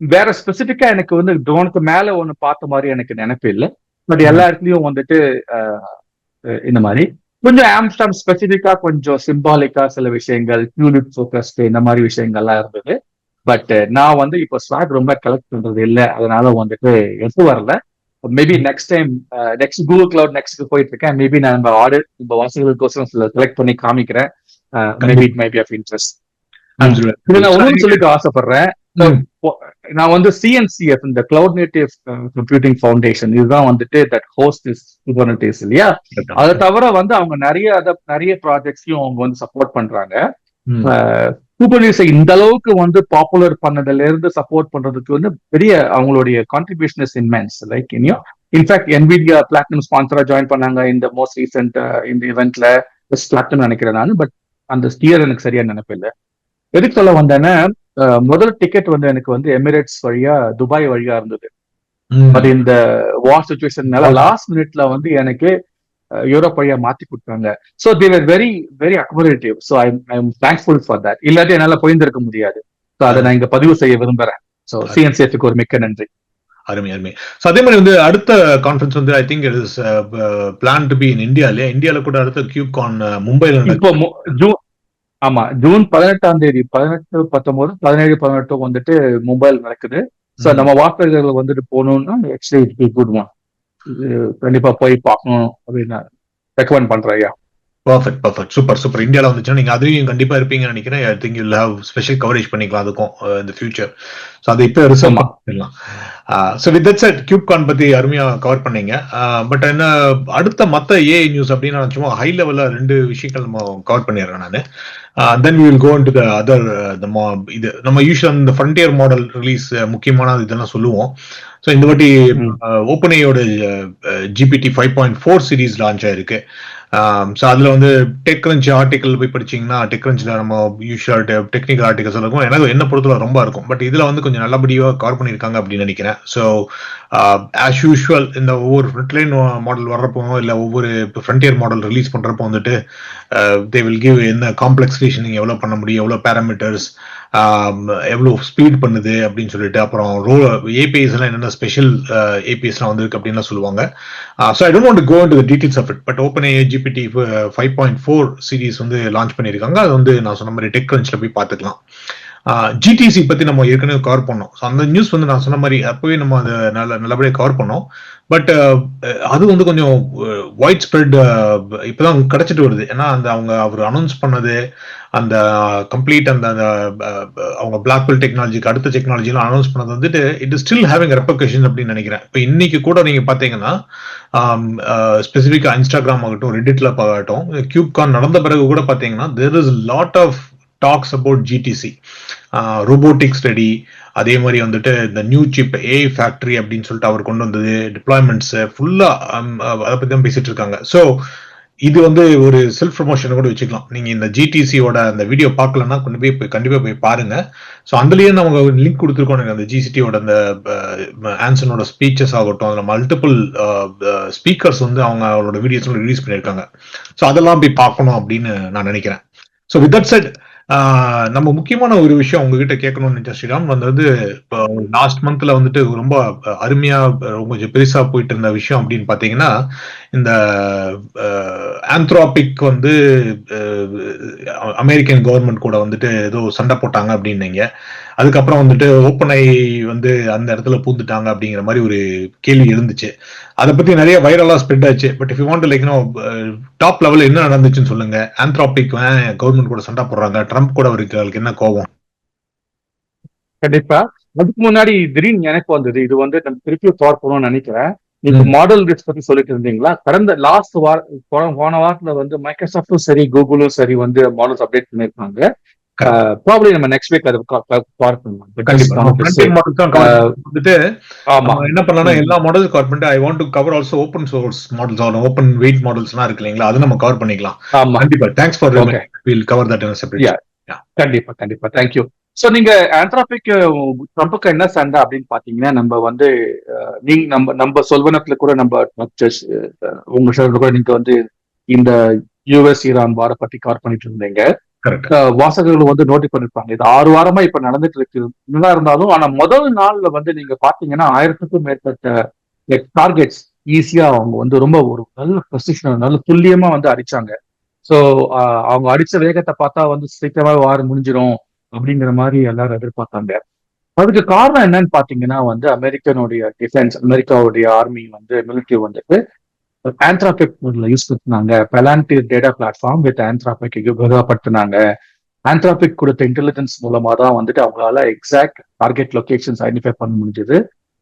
வேற ஸ்பெசிபிக்கா எனக்கு வந்து ட்ரோனுக்கு மேல ஒண்ணு பார்த்த மாதிரி எனக்கு நினைப்பு இல்லை. பட் எல்லா இடத்துலயும் வந்துட்டு இந்த மாதிரி கொஞ்சம் ஆம்ஸ்டாம் ஸ்பெசிபிக்கா கொஞ்சம் சிம்பாலிக்கா சில விஷயங்கள், டியூலிப் ஃபோக்கஸ்ட் இந்த மாதிரி விஷயங்கள்லாம் இருந்தது. பட் நான் வந்து இப்போ ஸ்வாக் ரொம்ப கலெக்ட் பண்றது இல்லை, அதனால வந்துட்டு எடுத்து வரல. Maybe next time next Google cloud next போயிட்டு இருக்கேன். மேபி நான் நம்ம ஆர்டர் நம்ம வாசகர்களுக்கோசரம் செலக்ட் பண்ணி காமிக்கிறேன். Maybe it may be of interest. நான் ஒன்றும் சொல்லிட்டு ஆசைப்படுறேன். நான் வந்து சிஎன்சிஎஃப் இந்த கிளவுட் நேட்டிவ் கம்ப்யூட்டிங் ஃபவுண்டேஷன் இதுதான் வந்துட்டு தட் ஹோஸ்ட் இஸ் குபர்னெட்டிஸ் இல்லையா? அதை தவிர வந்து அவங்க நிறைய ப்ராஜெக்ட்ஸையும் அவங்க வந்து சப்போர்ட் பண்றாங்க. குபர்னெட்டிஸை இந்த அளவுக்கு வந்து பாப்புலர் பண்ணதுல இருந்து சப்போர்ட் பண்றதுக்கு வந்து பெரிய அவங்களுடைய contribution is immense. Like in fact NVIDIA platinum ஸ்பான்சரா ஜாயின் பண்ணாங்க இந்த மோஸ்ட் ரீசென்ட் இந்த இவெண்ட்ல. பிளாட்டினம் நினைக்கிறேன் நான், பட் அந்த ஸ்டியர் எனக்கு சரியா நினைப்பில்லை. எதுக்கு சொல்ல வந்தேன்னா முதல் டிக்கெட் வந்து எனக்கு வந்து எமிரேட்ஸ் வழியா துபாய் வழியா இருந்தது. அது இந்த வார் சிச்சுவேஷன்னால லாஸ்ட் மினிட்ல வந்து எனக்கு யூரோப் வழியா மாத்தி கொடுத்தாங்க. So they were very very accommodative. So I am thankful for that. இல்லாட்டி என்னால போயிருந்திருக்க முடியாது. ஸோ அதை நான் இங்க பதிவு செய்ய விரும்புறேன். ஸோ சிஎன்சிஎஃப்க்கு ஒரு மிக்க நன்றி. அருமை. ஸோ அதே மாதிரி வந்து அடுத்த கான்ஃபரன்ஸ் வந்து I think it is plan to be in India இல்லையா? இந்தியால கூட அடுத்த கியூப்கான் மும்பைல இப்போ ஆமா, ஜூன் 18ஆம் தேதி 18, 19, 17, 18 வந்துட்டு மும்பைல நடக்குது. சோ நம்ம வாக்காளர்கள் வந்துட்டு போகணும்னா actually it be good one. கண்டிப்பா போய் பார்க்கணும் அப்படின்னு ரெக்கமெண்ட் பண்றேன். ஐயா, பர்ஃபெக்ட், சூப்பர். இந்தியாவில் வந்துச்சுன்னா நீங்க அதையும் கண்டிப்பா இருப்பீங்கன்னு நினைக்கிறேன். I think you have special coverage பண்ணிக்கலாம் அதுக்கும் இந்த ஃபியூச்சர். ஸோ அதை இப்போ ரிசர்வ் ஆமா. பண்ணிடலாம். ஸோ வித் தட் செட் கியூப்கான் பத்தி அருமையா கவர் பண்ணீங்க. பட் என்ன அடுத்த மற்ற ஏஐ நியூஸ் அப்படின்னு நான் சும்மா ஹை லெவல்ல 2 விஷயங்கள் நம்ம கவர் பண்ணிடுறேன் நான். Then we will go into the other இது நம்ம யூஷுவல் இந்த ஃப்ரண்டியர் மாடல் ரிலீஸ் முக்கியமான இதெல்லாம் சொல்லுவோம். ஸோ இந்த வாட்டி ஓப்பன்ஏயோட GPT 5.4 சீரீஸ் லான்ச் ஆயிருக்கு. ஸோ அதில் வந்து டெக்ரன்ச் ஆர்டிக்கல் போய் படிச்சிங்கன்னா டெக்ரன்ச்சில் நம்ம யூஷுவல் டெக்னிக்கல் ஆர்டிகல்ஸ் இருக்கும். எனக்கு என்ன பொறுத்தவரை ரொம்ப இருக்கும். பட் இதில் வந்து கொஞ்சம் நல்லபடியாக கவர் பண்ணியிருக்காங்க அப்படின்னு நினைக்கிறேன். ஸோ ஆஸ் யூஷுவல் இந்த ஒவ்வொரு ஃப்ரண்ட்லைன் மாடல் வர்றப்போ இல்லை ஒவ்வொரு ஃப்ரண்டியர் மாடல் ரிலீஸ் பண்ணுறப்போ வந்துட்டு தே வில் கிவ் என்ன காம்ப்ளெக்ஸ் ரீசனிங் எவ்வளோ பண்ண முடியும், எவ்வளோ பேராமீட்டர்ஸ், எவ்வளோ ஸ்பீட் பண்ணுது அப்படின்னு சொல்லிட்டு, அப்புறம் ஏபிஎஸ் எல்லாம் என்னென்ன ஸ்பெஷல் ஏபிஎஸ்லாம் வந்திருக்கு அப்படின்லாம் சொல்லுவாங்க. So I don't want to go into the details of it. But OpenAI GPT 5.4 series வந்து லான்ச் பண்ணியிருக்காங்க. அது வந்து நான் சொன்ன மாதிரி டெக் கிரன்ச்ல போய் பார்த்துக்கலாம். ஜிடிசி பத்தி நம்ம ஏற்கனவே கவர் பண்ணோம். ஸோ அந்த நியூஸ் வந்து நான் சொன்ன மாதிரி அப்பவே நம்ம அதை நல்லபடியாக கவர் பண்ணோம். பட் அது வந்து கொஞ்சம் வைட் ஸ்ப்ரெட் இப்பதான் கிடைச்சிட்டு வருது. ஏன்னா அந்த அவர் அனௌன்ஸ் பண்ணது அந்த கம்ப்ளீட் அந்த அவங்க பிளாக்வெல் டெக்னாலஜிக்கு அடுத்த டெக்னாலஜிலாம் அனௌன்ஸ் பண்ணது வந்துட்டு it is still having replication அப்படின்னு நினைக்கிறேன். இப்போ இன்னைக்கு கூட நீங்க பாத்தீங்கன்னா ஸ்பெசிஃபிக்கா இன்ஸ்டாகிராம் ஆகட்டும், ரெடிட்ல ஆகட்டும், கியூப்கான் நடந்த பிறகு கூட பாத்தீங்கன்னா there is lot of talks about GTC, robotics ready, அதே மாதிரி வந்துட்டு இந்த நியூ சிப் ஏ ஃபேக்டரி அப்படின்னு சொல்லிட்டு அவர் கொண்டு வந்தது, டிப்ளாய்மெண்ட்ஸ் ஃபுல்லா அதை பத்தி தான் பேசிட்டு இருக்காங்க. ஸோ இது வந்து ஒரு செல்ஃப் ப்ரமோஷன் கூட வச்சுக்கலாம். நீங்க இந்த ஜிடிசியோட அந்த வீடியோ பார்க்கலன்னா கண்டிப்பா போய் பாருங்க. ஸோ அதுலயே நம்ம லிங்க் கொடுத்துருக்கோம். அந்த ஜிசிடியோட அந்த ஆன்சனோட ஸ்பீச்சஸ் ஆகட்டும், அதில் மல்டிபிள் ஸ்பீக்கர்ஸ் வந்து அவங்களோட வீடியோஸ் ரிலீஸ் பண்ணியிருக்காங்க. ஸோ அதெல்லாம் போய் பார்க்கணும் அப்படின்னு நான் நினைக்கிறேன். ஸோ வித் தட் செட் நம்ம முக்கியமான ஒரு விஷயம் உங்ககிட்ட கேட்கணும்னு ஸ்ரீராம் வந்து இப்போ லாஸ்ட் மந்த்ல வந்துட்டு ரொம்ப அருமையா கொஞ்சம் பெருசா போயிட்டு இருந்த விஷயம் அப்படின்னு பாத்தீங்கன்னா இந்த ஆந்த்ராபிக் வந்து அமெரிக்கன் கவர்மெண்ட் கூட வந்துட்டு ஏதோ சண்டை போட்டாங்க அப்படின்னீங்க. அதுக்கப்புறம் வந்துட்டு ஓப்பன்ஐ வந்து அந்த இடத்துல பூந்துட்டாங்க அப்படிங்கிற மாதிரி ஒரு கேள்வி இருந்துச்சு. அதை பத்தி நிறைய வைரலா ஸ்ப்ரெட் ஆச்சு. But if you want like top level என்ன நடந்துச்சுன்னு சொல்லுங்க. ஆந்த்ராபிக் கவர்மெண்ட் கூட சண்டை போடுறாங்க, ட்ரம்ப் கூட அவருக்கு என்ன கோபம்? கண்டிப்பா. அதுக்கு முன்னாடி திடீர்னு எனக்கு வந்தது, இது வந்து நம்ம திருப்பி பார்க்கணும்னு நினைக்கிறேன். நீங்க மாடல் ரிஸ்க் பத்தி சொல்லிட்டு இருந்தீங்களா? கடந்த லாஸ்ட் போன வாரத்துல வந்து மைக்ரோசாஃப்டும் சரி கூகுளும் சரி வந்து மாடல்ஸ் அப்டேட் பண்ணிருக்காங்க. ப்ராபப்லி நம்ம நெக்ஸ்ட் வீக் அது என்ன பண்ணலாம், எல்லா மாடல்ஸ் கவர் பண்ணிட்டு I want to cover also open source models or open weight மாடல்ஸ்லாம் இருக்கு இல்லைங்களா, அது நம்ம கவர் பண்ணிக்கலாம். கண்டிப்பா thanks for will cover that in separate. கண்டிப்பா தேங்க்யூ. சோ நீங்க ஆந்த்ராபிக் ட்ரம்புக்கு என்ன சண்டை அப்படின்னு பாத்தீங்கன்னா, நம்ம வந்து நீங்க நம்ம சொல்வனத்துல கூட நம்ம உங்க ஷோல கூட நீங்க வந்து இந்த யுஎஸ் ஈரான் வார பத்தி கவர் பண்ணிட்டு இருந்தீங்க. வாசகர்கள் வந்து நோட்டீஸ் பண்ணிருப்பாங்க. இது 6 வாரமா இப்ப நடந்துட்டு இருக்கு. நல்லா இருந்தாலும் ஆனா முதல் நாள்ல வந்து நீங்க பாத்தீங்கன்னா 1000க்கும் மேற்பட்ட டார்கெட்ஸ் ஈஸியா அவங்க வந்து ரொம்ப ஒரு நல்ல பொசிஷன் நல்ல துல்லியமா வந்து அடிச்சாங்க. சோ அவங்க அடிச்ச வேகத்தை பார்த்தா வந்து சீக்கிரமா வாரம் முடிஞ்சிடும் அப்படிங்கிற மாதிரி எல்லாரும் எதிர்பார்த்தாங்க. அதுக்கு காரணம் என்னன்னு பாத்தீங்கன்னா வந்து அமெரிக்கனுடைய டிஃபென்ஸ், அமெரிக்காவுடைய ஆர்மி வந்து மிலிட்டரி வந்துட்டு ஆந்த்ராபிக் யூஸ் பண்ணாங்க. Palantir data platform with Anthropic உபயோகப்படுத்தினாங்க. ஆந்த்ராபிக் கொடுத்த இன்டெலிஜென்ஸ் மூலமா தான் வந்துட்டு அவங்களால எக்ஸாக்ட் டார்கெட் லொகேஷன்ஸ் ஐடென்டிஃபை பண்ண முடிஞ்சது.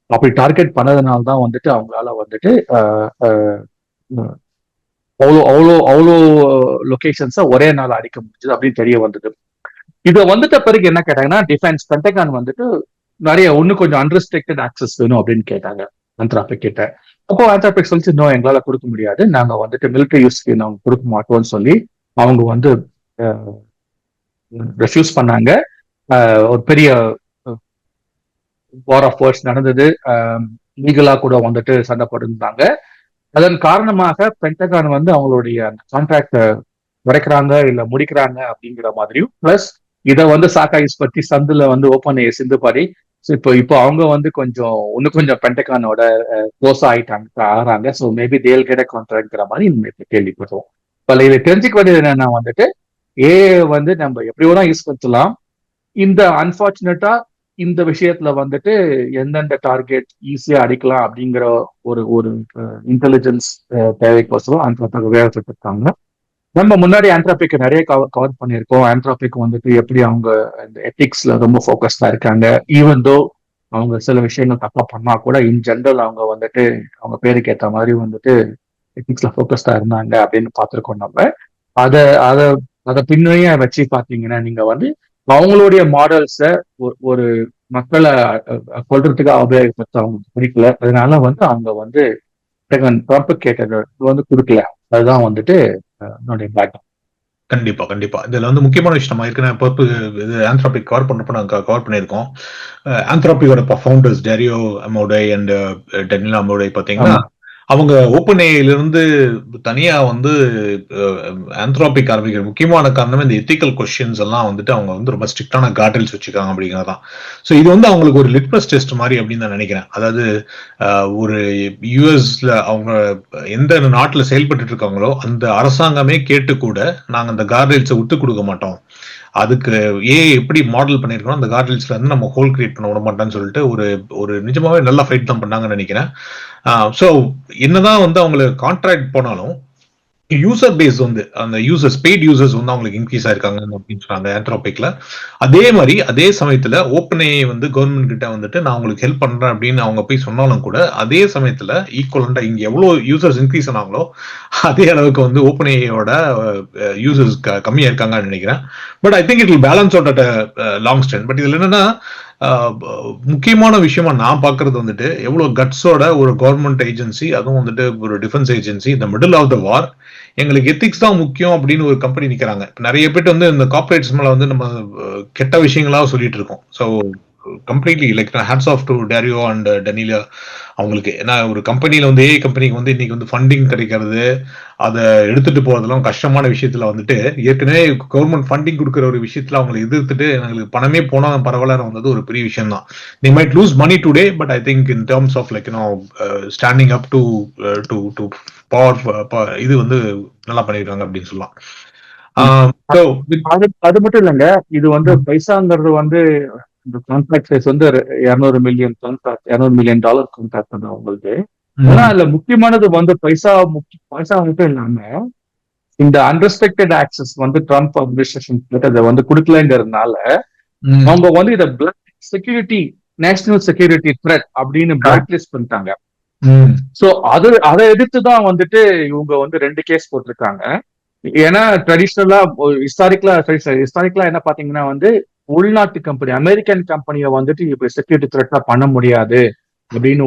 அப்படி டார்கெட் பண்ணதுனால தான் வந்துட்டு அவங்களால வந்துட்டு அவ்வளோ லொகேஷன்ஸை ஒரே நாள் அடிக்க முடிஞ்சது அப்படின்னு தெரிய வந்தது. இதை வந்துட்ட பிறகு என்ன கேட்டாங்கன்னா, டிஃபென்ஸ் பென்டகான் வந்துட்டு நிறைய கொஞ்சம் அன்ரெஸ்ட்ரிக்டட் ஆக்சஸ் வேணும் அப்படின்னு கேட்டாங்க ஆந்த்ராபிக் கிட்ட. அப்போ ஆந்த்ராபிக் சொல்லிச்சு, இன்னும் எங்களால கொடுக்க முடியாது, நாங்க வந்துட்டு மிலிட்டரி யூஸ்க்கு நாங்க கொடுக்க மாட்டோம்னு சொல்லி அவங்க வந்து ரெஃப்யூஸ் பண்ணாங்க. ஒரு பெரிய வார் ஆஃப் வேர்ட்ஸ் நடந்தது. லீகலா கூட வந்துட்டு சண்டை போட்டிருந்தாங்க. அதன் காரணமாக பென்டகான் வந்து அவங்களுடைய அந்த கான்ட்ராக்ட குறைக்கிறாங்க இல்ல முடிக்கிறாங்க அப்படிங்கிற மாதிரியும், பிளஸ் இதை வந்து சாக்காயிஸ் பத்தி சந்துல வந்து ஓப்பன் சிந்து பாடி இப்போ அவங்க வந்து கொஞ்சம் பென்டகானோட க்ளோஸ் ஆறாங்க. ஸோ மேபி தேல் கெட் கான்ட்ராக்ட்ங்கிற மாதிரி கேள்விப்படுறோம். பல இதை தெரிஞ்சுக்க வேண்டியது என்னன்னா வந்துட்டு வந்து நம்ம எப்படி வேணா யூஸ் பண்ணலாம். இந்த அன்பார்ச்சுனேட்டா இந்த விஷயத்துல வந்துட்டு எந்தெந்த டார்கெட் ஈஸியா அடிக்கலாம் அப்படிங்கிற ஒரு ஒரு இன்டெலிஜென்ஸ் தேவைக்கோசரம் ஆந்த்ரோபிக் உபயோகப்பட்டிருக்காங்க. நம்ம முன்னாடி ஆந்த்ரோபிக் நிறைய கவர் பண்ணியிருக்கோம். ஆந்த்ரோபிக் வந்துட்டு எப்படி அவங்க இந்த எத்திக்ஸ்ல ரொம்ப ஃபோக்கஸ்டா இருக்காங்க. ஈவன் தோ அவங்க சில விஷயங்கள் தப்பா பண்ணா கூட இன் ஜென்ரல் அவங்க வந்துட்டு அவங்க பேருக்கு ஏற்ற மாதிரி வந்துட்டு எத்திக்ஸ்ல ஃபோக்கஸ்டா இருந்தாங்க அப்படின்னு பார்த்துருக்கோம் நம்ம. அதை அதை அதை பின்னையே வச்சு பார்த்தீங்கன்னா நீங்க வந்து அவங்களுடைய மாடல்ஸை ஒரு மக்களை கொள்றதுக்கு உபயோகப்படுத்த அவங்களுக்கு பிடிக்கல. அதனால வந்து அவங்க வந்து ட்ரம்ப் கேட்டது வந்து கொடுக்கல. அதுதான் வந்துட்டு என்னுடைய பேக்ரவுண்ட். கண்டிப்பா கண்டிப்பா இதுல வந்து முக்கியமான விஷயம் ஏற்கனவே பர்ப்பு இது ஆந்த்ரோபிக் கவர் பண்ணப்போ நாங்கள் கவர் பண்ணியிருக்கோம். ஆந்த்ரோபிக்கோட ஃபவுண்டர்ஸ் டேரியோ அமோடே அண்ட் டெனிலா அமோடே பார்த்தீங்கன்னா அவங்க ஓப்பன் ஏஐலிருந்து தனியா வந்து ஆந்த்ரோபிக் ஆரம்பிக்கிற முக்கியமான காரணமே இந்த எத்திக்கல் கொஸ்டின்ஸ் எல்லாம் வந்துட்டு அவங்க வந்து ரொம்ப ஸ்ட்ரிக்டான கார்டல்ஸ் வச்சுக்காங்க அப்படிங்கிறதான். ஸோ இது வந்து அவங்களுக்கு ஒரு லிட்மஸ் டெஸ்ட் மாதிரி அப்படின்னு நான் நினைக்கிறேன். அதாவது ஒரு யூஎஸ்ல அவங்க எந்த நாட்டில் செயல்பட்டு இருக்காங்களோ அந்த அரசாங்கமே கேட்டு கூட நாங்கள் அந்த கார்டல்ஸை விட்டு கொடுக்க மாட்டோம், அதுக்கு எப்படி மாடல் பண்ணிருக்கோம் அந்த கார்டல்ஸ்ல இருந்து நம்ம ஹோல் கிரியேட் பண்ண விட மாட்டோம்னு சொல்லிட்டு ஒரு நிஜமாவே நல்ல ஃபைட் தான் பண்ணாங்கன்னு நினைக்கிறேன். ஸோ என்னதான் வந்து அவங்களுக்கு கான்ட்ராக்ட் போனாலும் யூசர் பேஸ் வந்து அந்த யூசர்ஸ் பெய்ட் யூசர்ஸ் வந்து அவங்களுக்கு இன்க்ரீஸ் ஆயிருக்காங்க அப்படின்னு சொன்னாங்க ஆந்த்ரோபிக்ல. அதே மாதிரி அதே சமயத்துல ஓப்பன் ஏஐ வந்து கவர்மெண்ட் கிட்ட வந்துட்டு நான் உங்களுக்கு ஹெல்ப் பண்றேன் அப்படின்னு அவங்க போய் சொன்னாலும் கூட அதே சமயத்துல ஈக்குவலண்டா இங்க எவ்வளவு யூசர்ஸ் இன்க்ரீஸ் ஆனாங்களோ அதே அளவுக்கு வந்து ஓப்பன் ஏஐயோட யூசர்ஸ் கம்மியா இருக்காங்கன்னு நினைக்கிறேன். But I think it will balance out at long stand. But இதுல என்னன்னா முக்கியமான விஷயமா நான் பாக்குறது வந்துட்டு எவ்வளவு கட்ஸோட ஒரு கவர்மெண்ட் ஏஜென்சி, அதுவும் வந்துட்டு ஒரு டிஃபென்ஸ் ஏஜென்சி இந்த மிடில் ஆஃப் த வார் எங்களுக்கு எத்திக்ஸ் தான் முக்கியம் அப்படின்னு ஒரு கம்பெனி நிக்கிறாங்க. நிறைய பேர் வந்து இந்த கார்பரேட்ஸ் மேல வந்து நம்ம கெட்ட விஷயங்களா சொல்லிட்டு இருக்கோம். So completely like hats off to Dario and Daniela அவங்களுக்கு. ஏன்னா ஒரு கம்பெனியில வந்து ஏஐ கம்பெனிக்கு வந்து இன்னைக்கு வந்து ஃபண்டிங் கிடைக்கிறது, அதை எடுத்துட்டு போறதெல்லாம் கஷ்டமான விஷயத்துல வந்துட்டு ஏற்கனவே கவர்மெண்ட் ஃபண்டிங் கொடுக்குற ஒரு விஷயத்துல அவங்களை எதிர்த்துட்டு எங்களுக்கு பணமே போனா பரவாயில்ல வந்தது ஒரு பெரிய விஷயம் தான். they might lose money today but I think in terms of like standing up to power இது வந்து நல்லா பண்ணிருக்காங்க அப்படின்னு சொல்லலாம். அது மட்டும் இல்லைங்க, இது வந்து பைசாங்கிறது வந்து இந்த கான்ட்ராக்ட் சைஸ் வந்து $200 மில்லியன் கான்ட்ராக்ட் வந்து அவங்களுக்கு. ஆனா அதுல முக்கியமானது வந்து பைசா மட்டும் இல்லாம இந்த அன்ரெஸ்ட்ரிக்டட் ஆக்சஸ் வந்து ட்ரம்ப் அட்மினிஸ்ட்ரேஷன் அதை வந்து கொடுக்கலங்கிறதுனால அவங்க வந்து இதை black security national security threat அப்படின்னு பிளாக் லிஸ்ட் பண்ணிட்டாங்க. சோ அதை எதிர்த்துதான் வந்துட்டு இவங்க வந்து 2 கேஸ் போட்டிருக்காங்க. ஏன்னா ட்ரெடிஷ்னலா ஹிஸ்டாரிக்கலா என்ன பாத்தீங்கன்னா வந்து உள்நாட்டு கம்பெனி அமெரிக்கன் கம்பெனியை வந்துட்டு இப்ப செக்யூரிட்டி த்ரெட்டா பண்ண முடியாது அப்படின்னு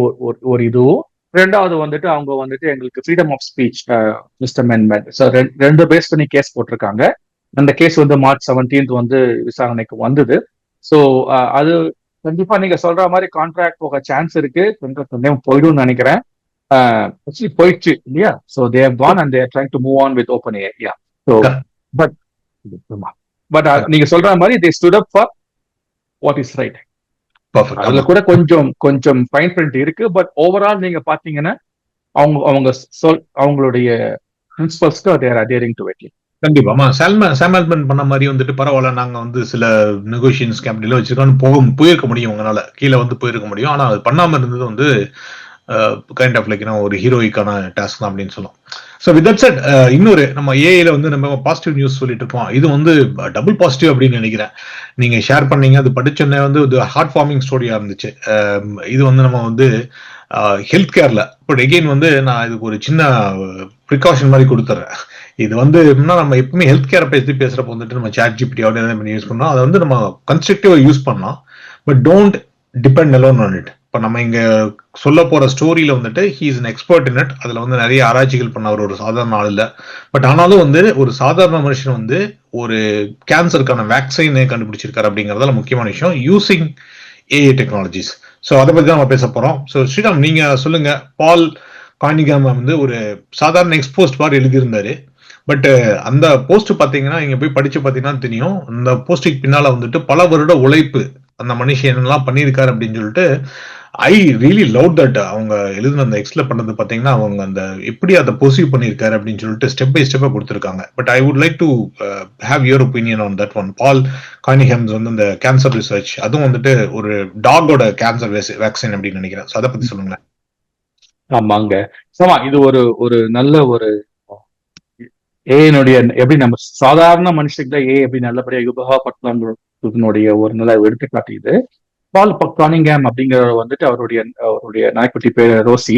ஒரு இதுவும், 2வது வந்துட்டு அவங்க வந்துட்டு எங்களுக்கு freedom of speech amendment. So 2 base பண்ணி கேஸ் போட்டிருக்காங்க. அந்த கேஸ் வந்து மார்ச் 17 வந்து விசாரணைக்கு வந்தது. ஸோ அது கண்டிப்பா நீங்க சொல்ற மாதிரி கான்ட்ராக்ட் போக சான்ஸ் இருக்கு, போயிடும் நினைக்கிறேன். போயிடுச்சு இல்லையா? So they have Khan and they are trying to move on with open AI. Yeah so but நீங்க சொல்ற மாதிரி they stood up for what is right. அதுல கூட கொஞ்சம் ஃபைன் பிரிண்ட் இருக்கு. பட் ஓவரால் நீங்க பாத்தீங்கன்னா அவங்களுடைய பிரின்சிபல்ஸ்க்கு தே ஆர் அடியரிங் டு இட். கண்டிப்பா சால்மன் பண்ண மாதிரி வந்துட்டு பரவாயில்ல, நாங்க வந்து சில நெகோசியேஷன்ஸ் கேபிட்டல வச்சிருக்கோம் போயிருக்க முடியும், உங்களால கீழே வந்து போயிருக்க முடியும். ஆனா அது பண்ணாம இருந்தது வந்து கைண்ட் ஆஃப் லைக் ஒரு ஹீரோயிக்கான டாஸ்க் தான் அப்படின்னு சொல்லலாம். ஸோ வித் தட் செட் இன்னொரு நம்ம ஏஐல வந்து நம்ம பாசிட்டிவ் நியூஸ் சொல்லிட்டு இருக்கோம். இது வந்து டபுள் பாசிட்டிவ் அப்படின்னு நினைக்கிறேன். நீங்க ஷேர் பண்ணீங்க, அது படிச்சோன்னே வந்து ஹார்ட் ஃபார்மிங் ஸ்டோரியா இருந்துச்சு. இது வந்து நம்ம வந்து ஹெல்த் கேர்ல பட் எகெயின் வந்து நான் இதுக்கு ஒரு சின்ன ப்ரிகாஷன் மாதிரி கொடுத்துட்றேன். இது வந்து நம்ம எப்பவுமே ஹெல்த் கேரை பற்றி பேசுறப்ப வந்துட்டு நம்ம சாட் ஜிபிடி யூஸ் பண்ணோம், அதை வந்து நம்ம கன்ஸ்ட்ரக்டிவா யூஸ் பண்ணலாம். But don't depend alone on it. இப்போ நம்ம இங்க சொல்ல போற ஸ்டோரியில வந்துட்டு he is an expert in it. அதுல வந்து நிறைய ஆராய்ச்சிகள் பண்ண ஒரு சாதாரண ஆள் இல்லை. பட் ஆனாலும் வந்து ஒரு சாதாரண மனுஷன் வந்து ஒரு கேன்சருக்கான வேக்சினை கண்டுபிடிச்சிருக்காரு அப்படிங்கறதுல முக்கியமான விஷயம், யூசிங் ஏஐ டெக்னாலஜிஸ். ஸோ அதை பத்தி தான் நம்ம பேச போறோம். ஸோ ஸ்ரீராம், நீங்க சொல்லுங்க. பால் கானிகாம் வந்து ஒரு சாதாரண எக்ஸ்போஸ்ட் பார் எழுதியிருந்தாரு. பட் அந்த போஸ்ட் பாத்தீங்கன்னா இங்க போய் படிச்சு பாத்தீங்கன்னா தெரியும், அந்த போஸ்டுக்கு பின்னால வந்துட்டு பல வருட உழைப்பு அந்த மனுஷன் என்னெல்லாம் பண்ணியிருக்காரு அப்படின்னு சொல்லிட்டு ஐ ரியலி லவ் தட் அவங்க எழுதின அந்த எக்ஸ்ல பண்ணது பாத்தீங்கன்னா அவங்க அந்த எப்படி அதை பொசிவ் பண்ணியிருக்காரு அப்படின்னு சொல்லிட்டு ஸ்டெப் பை ஸ்டெப்பா கொடுத்துருக்காங்க. But I would like to have your opinion on that one. Paul கானிஹம்ஸ் வந்து அந்த கேன்சர் ரிசர்ச், அதுவும் வந்துட்டு ஒரு டாகோட கேன்சர் வேக்சின் அப்படின்னு நினைக்கிறேன். ஸோ அதை பத்தி சொல்லுங்களேன். ஆமாங்க. சமா இது ஒரு ஒரு நல்ல ஒரு ஏனுடைய எப்படி நம்ம சாதாரண மனுஷங்க ஏ எப்படி நல்லபடியாக உபயோகப்படுத்தலாம்னுடைய ஒரு நல்ல எடுத்துக்காட்டு இது. பால் கானிங்ஹாம் அப்படிங்கிறவர் வந்துட்டு அவருடைய நாய்க்குட்டி பேர் ரோசி.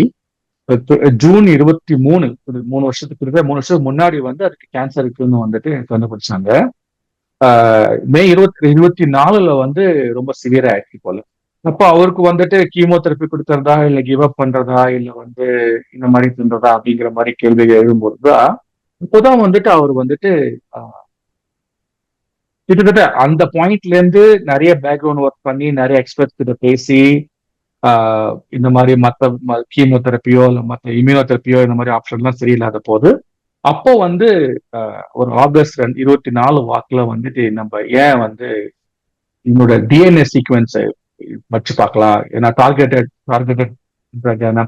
ஜூன் 23 3 வருஷத்துக்கு முன்னாடி வந்து அதுக்கு கேன்சர் இருக்குன்னு வந்துட்டு கண்டுபிடிச்சாங்க. மே 24 வந்து ரொம்ப சிவியர் ஆயிடுச்சு போல. அப்போ அவருக்கு வந்துட்டு கீமோதெரப்பி கொடுக்கறதா இல்ல கிவ் அப் பண்றதா இல்ல வந்து இந்த மாதிரி பண்றதா அப்படிங்கிற மாதிரி கேள்விகள் எழும்போதுதான் இப்போதான் வந்துட்டு அவர் வந்துட்டு கிட்டத்தட்ட அந்த பாயிண்ட்ல இருந்து நிறைய பேக்ரவுண்ட் ஒர்க் பண்ணி நிறைய எக்ஸ்பர்ட்ஸ் கிட்ட பேசி இந்த மாதிரி மற்ற கீமோதெரப்பியோ இல்ல மற்ற இம்யூனோதெரப்பியோ இந்த மாதிரி ஆப்ஷன்லாம் சரியில்லாத போது அப்போ வந்து ஒரு ஆகஸ்ட் 24 வாக்குல வந்துட்டு நம்ம ஏன் வந்து என்னோட டிஎன்ஏ சீக்வன்ஸை வச்சு பார்க்கலாம், ஏன்னா டார்கெட்டட்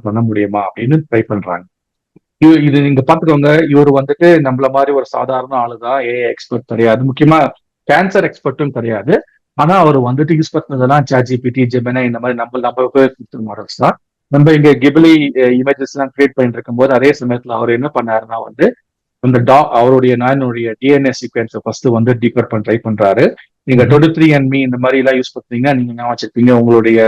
பண்ண முடியுமா அப்படின்னு ட்ரை பண்றாங்க. இது நீங்க பாத்துக்கோங்க, இவர் வந்துட்டு நம்மள மாதிரி ஒரு சாதாரண ஆளுதான், ஏ எக்ஸ்பர்ட் கிடையாது, முக்கியமா கேன்சர் எக்ஸ்பர்ட்டும் கிடையாது. ஆனா அவர் வந்துட்டு யூஸ் பண்ணதெல்லாம் ChatGPT, ஜெமினி இந்த மாதிரி நம்ம மாடல்ஸ் தான். நம்ம இங்க கிபிலி இமேஜஸ் எல்லாம் கிரியேட் பண்ணிட்டு இருக்கும் போது அதே சமயத்துல அவர் என்ன பண்ணாருன்னா வந்து அந்த அவருடைய நாயினுடைய டிஎன்ஏ சீக்வன்ஸை ஃபர்ஸ்ட் வந்து டீகோட் பண்ண ட்ரை பண்றாரு. நீங்க 23andMe இந்த மாதிரி எல்லாம் யூஸ் பண்ணீங்கன்னா நீங்க ஞாபகம் வச்சிருப்பீங்க, உங்களுடைய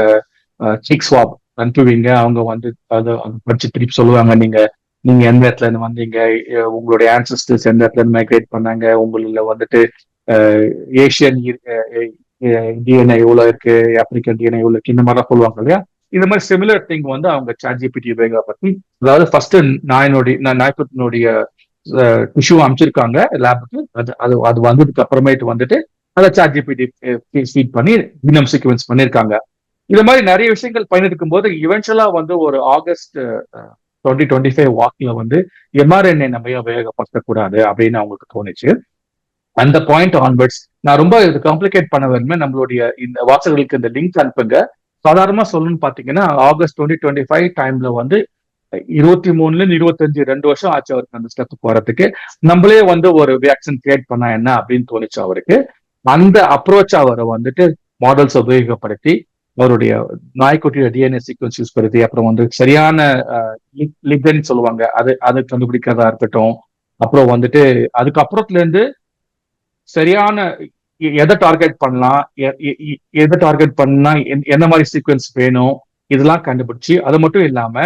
சிக் ஸ்வாப் அனுப்புவீங்க, அவங்க வந்து அதை படிச்சு திருப்பி சொல்லுவாங்க நீங்க எந்த இடத்துல இருந்து வந்தீங்க, உங்களுடைய ஆன்சஸ்டர்ஸ் எந்த இடத்துல இருந்து மைக்ரேட் பண்ணாங்க, உங்கள வந்துட்டு ஏஷியன் டிஎன்ஏ எவ்வளவு இருக்கு, ஆப்பிரிக்கன் டிஎன்ஏ எவ்வளவு இருக்கு, இந்த மாதிரிலாம் சொல்லுவாங்க இல்லையா. இந்த மாதிரி சிமிலர் திங் வந்து அவங்க ChatGPT உபயோகப்படுத்தி, அதாவது ஃபர்ஸ்ட் நாய்க்குட்டினுடைய டிஷ்யூ அமைச்சிருக்காங்க லேபுக்கு, அது வந்ததுக்கு அப்புறமேட்டு வந்துட்டு அதை ChatGPT ஃபீட் பண்ணி ஜீனோம் சீக்வென்ஸ் பண்ணிருக்காங்க. இந்த மாதிரி நிறைய விஷயங்கள் பண்ணிருக்கும் போது இவென்ச்சுவலா வந்து ஒரு ஆகஸ்ட் 2025 வாக்ல வந்து mRNA நம்ம உபயோகப்படுத்தக்கூடாது அப்படின்னு அவங்களுக்கு தோணுச்சு. அந்த பாயிண்ட் ஆன்வர்ட்ஸ் நான் ரொம்ப இது காம்ப்ளிகேட் பண்ண வேணுமே, நம்மளுடைய இந்த வாசகர்களுக்கு இந்த லிங்க் அனுப்புங்க. சாதாரணமா சொல்லணும்னு பாத்தீங்கன்னா ஆகஸ்ட் 2025 டைம்ல வந்து 23 25 2 வருஷம் ஆச்சு அவருக்கு அந்த ஸ்டெப் போறதுக்கு. நம்மளே வந்து ஒரு வேக்சின் கிரியேட் பண்ணா என்ன அப்படின்னு தோணுச்சு அவருக்கு. அந்த அப்ரோச் அவரை வந்துட்டு மாடல்ஸ் உபயோகப்படுத்தி அவருடைய நாய்க்குட்டியோட டிஎன்ஏ சீக்வன்ஸ் யூஸ் பண்ணுறது, அப்புறம் வந்து சரியான லிகன் சொல்லுவாங்க அதை கண்டுபிடிக்கிறதா இருக்கட்டும், அப்புறம் வந்துட்டு அதுக்கப்புறத்துல இருந்து சரியான எதை டார்கெட் பண்ணலாம், எதை டார்கெட் பண்ணா என்ன மாதிரி சீக்வன்ஸ் வேணும், இதெல்லாம் கண்டுபிடிச்சு, அது மட்டும் இல்லாம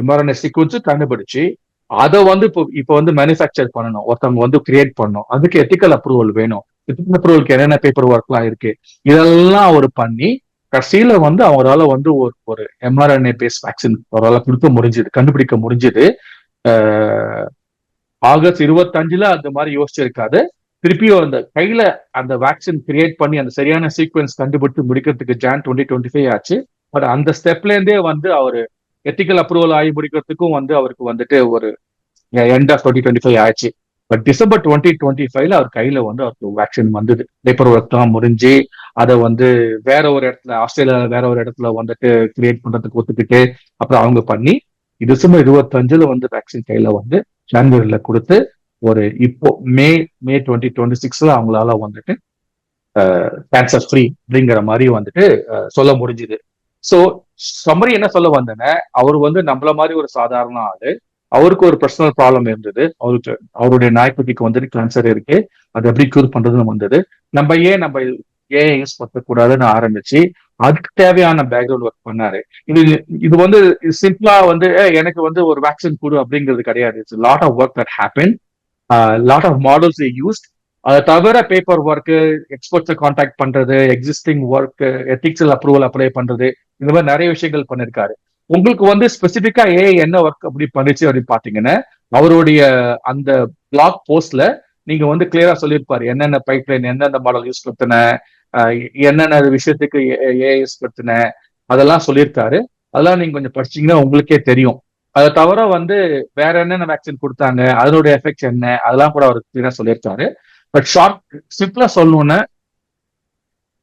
mRNA சீக்வன்ஸும் கண்டுபிடிச்சு அதை வந்து இப்போ வந்து மேனுஃபேக்சர் பண்ணணும், ஒருத்தவங்க வந்து கிரியேட் பண்ணணும், அதுக்கு எத்திக்கல் அப்ரூவல் வேணும். எத்திக்கல் அப்ரூவலுக்கு என்னென்ன பேப்பர் ஒர்க்லாம் இருக்கு, இதெல்லாம் அவர் பண்ணி கடைசியில வந்து அவரால் வந்து ஒரு mRNA பேஸ் வேக்சின் அவரால் கண்டுபிடிக்க முடிஞ்சது. ஆகஸ்ட் 25 அந்த மாதிரி யோசிச்சிருக்காது. திருப்பியும் அந்த கையில அந்த வேக்சின் கிரியேட் பண்ணி அந்த சரியான சீக்வன்ஸ் கண்டுபிடிச்சு முடிக்கிறதுக்கு Jan 2025 ஆச்சு. பட் அந்த ஸ்டெப்ல இருந்தே வந்து அவரு எத்திக்கல் அப்ரூவல் ஆகி முடிக்கிறதுக்கும் வந்து அவருக்கு வந்துட்டு ஒரு எண்ட் ஆஃப் 2025 ஆயிடுச்சு. பட் டிசம்பர் 2025 அவர் கையில வந்து அவருக்கு வேக்சின் வந்தது. பேப்பர் ஒர்க் தான் முடிஞ்சு அதை வந்து வேற ஒரு இடத்துல ஆஸ்திரேலியால வேற ஒரு இடத்துல வந்துட்டு கிரியேட் பண்றதுக்கு ஒத்துக்கிட்டு அப்புறம் அவங்க பண்ணி டிசம்பர் 25 வந்து வேக்சின் கையில வந்து ஜான்வரியில கொடுத்து ஒரு இப்போ மே 2026 அவங்களால வந்துட்டு கேன்சர் ஃப்ரீ அப்படிங்கிற மாதிரி வந்துட்டு சொல்ல முடிஞ்சுது. ஸோ சம்மரி என்ன சொல்ல வந்தேன்னா, அவர் வந்து நம்மள மாதிரி ஒரு சாதாரண ஆளு, அவருக்கு ஒரு பர்சனல் ப்ராப்ளம் இருந்தது, அவருடைய நாய்க்குட்டிக்கு வந்துட்டு கேன்சர் இருக்கு, அது எப்படி கியூர் பண்றதுன்னு வந்தது. நம்ம ஏன் யூஸ் பண்ணக்கூடாதுன்னு ஆரம்பிச்சு அதுக்கு தேவையான பேக்ரவுண்ட் ஒர்க் பண்ணாரு. இது வந்து சிம்பிளா வந்து எனக்கு வந்து ஒரு வேக்சின் கொடு அப்படிங்கிறது கிடையாது. It's lot of work that happen, lot of models used. அதை தவிர பேப்பர் ஒர்க்கு, எக்ஸ்பர்ட்ஸை கான்டாக்ட் பண்றது, existing work, ethical approval apply பண்றது, இந்த மாதிரி நிறைய விஷயங்கள் பண்ணிருக்காரு. உங்களுக்கு வந்து ஸ்பெசிபிக்கா என்ன ஒர்க் அப்படி பண்ணிச்சு அப்படின்னு பாத்தீங்கன்னா, அவருடைய அந்த பிளாக் போஸ்ட்ல நீங்க வந்து கிளியரா சொல்லியிருப்பாரு என்னென்ன பைப்லைன், எந்தெந்த மாடல் யூஸ் படுத்தின, என்னென்ன விஷயத்துக்கு யூஸ் படுத்தின, அதெல்லாம் சொல்லியிருக்காரு. அதெல்லாம் நீங்க கொஞ்சம் படிச்சீங்கன்னா உங்களுக்கே தெரியும். அதை தவிர வந்து வேற என்னென்ன வேக்சின் கொடுத்தாங்க, அதனுடைய எஃபெக்ட்ஸ் என்ன, அதெல்லாம் கூட அவர் கிளியரா சொல்லியிருக்காரு. பட் சிம்பிளா சொல்லணும்னா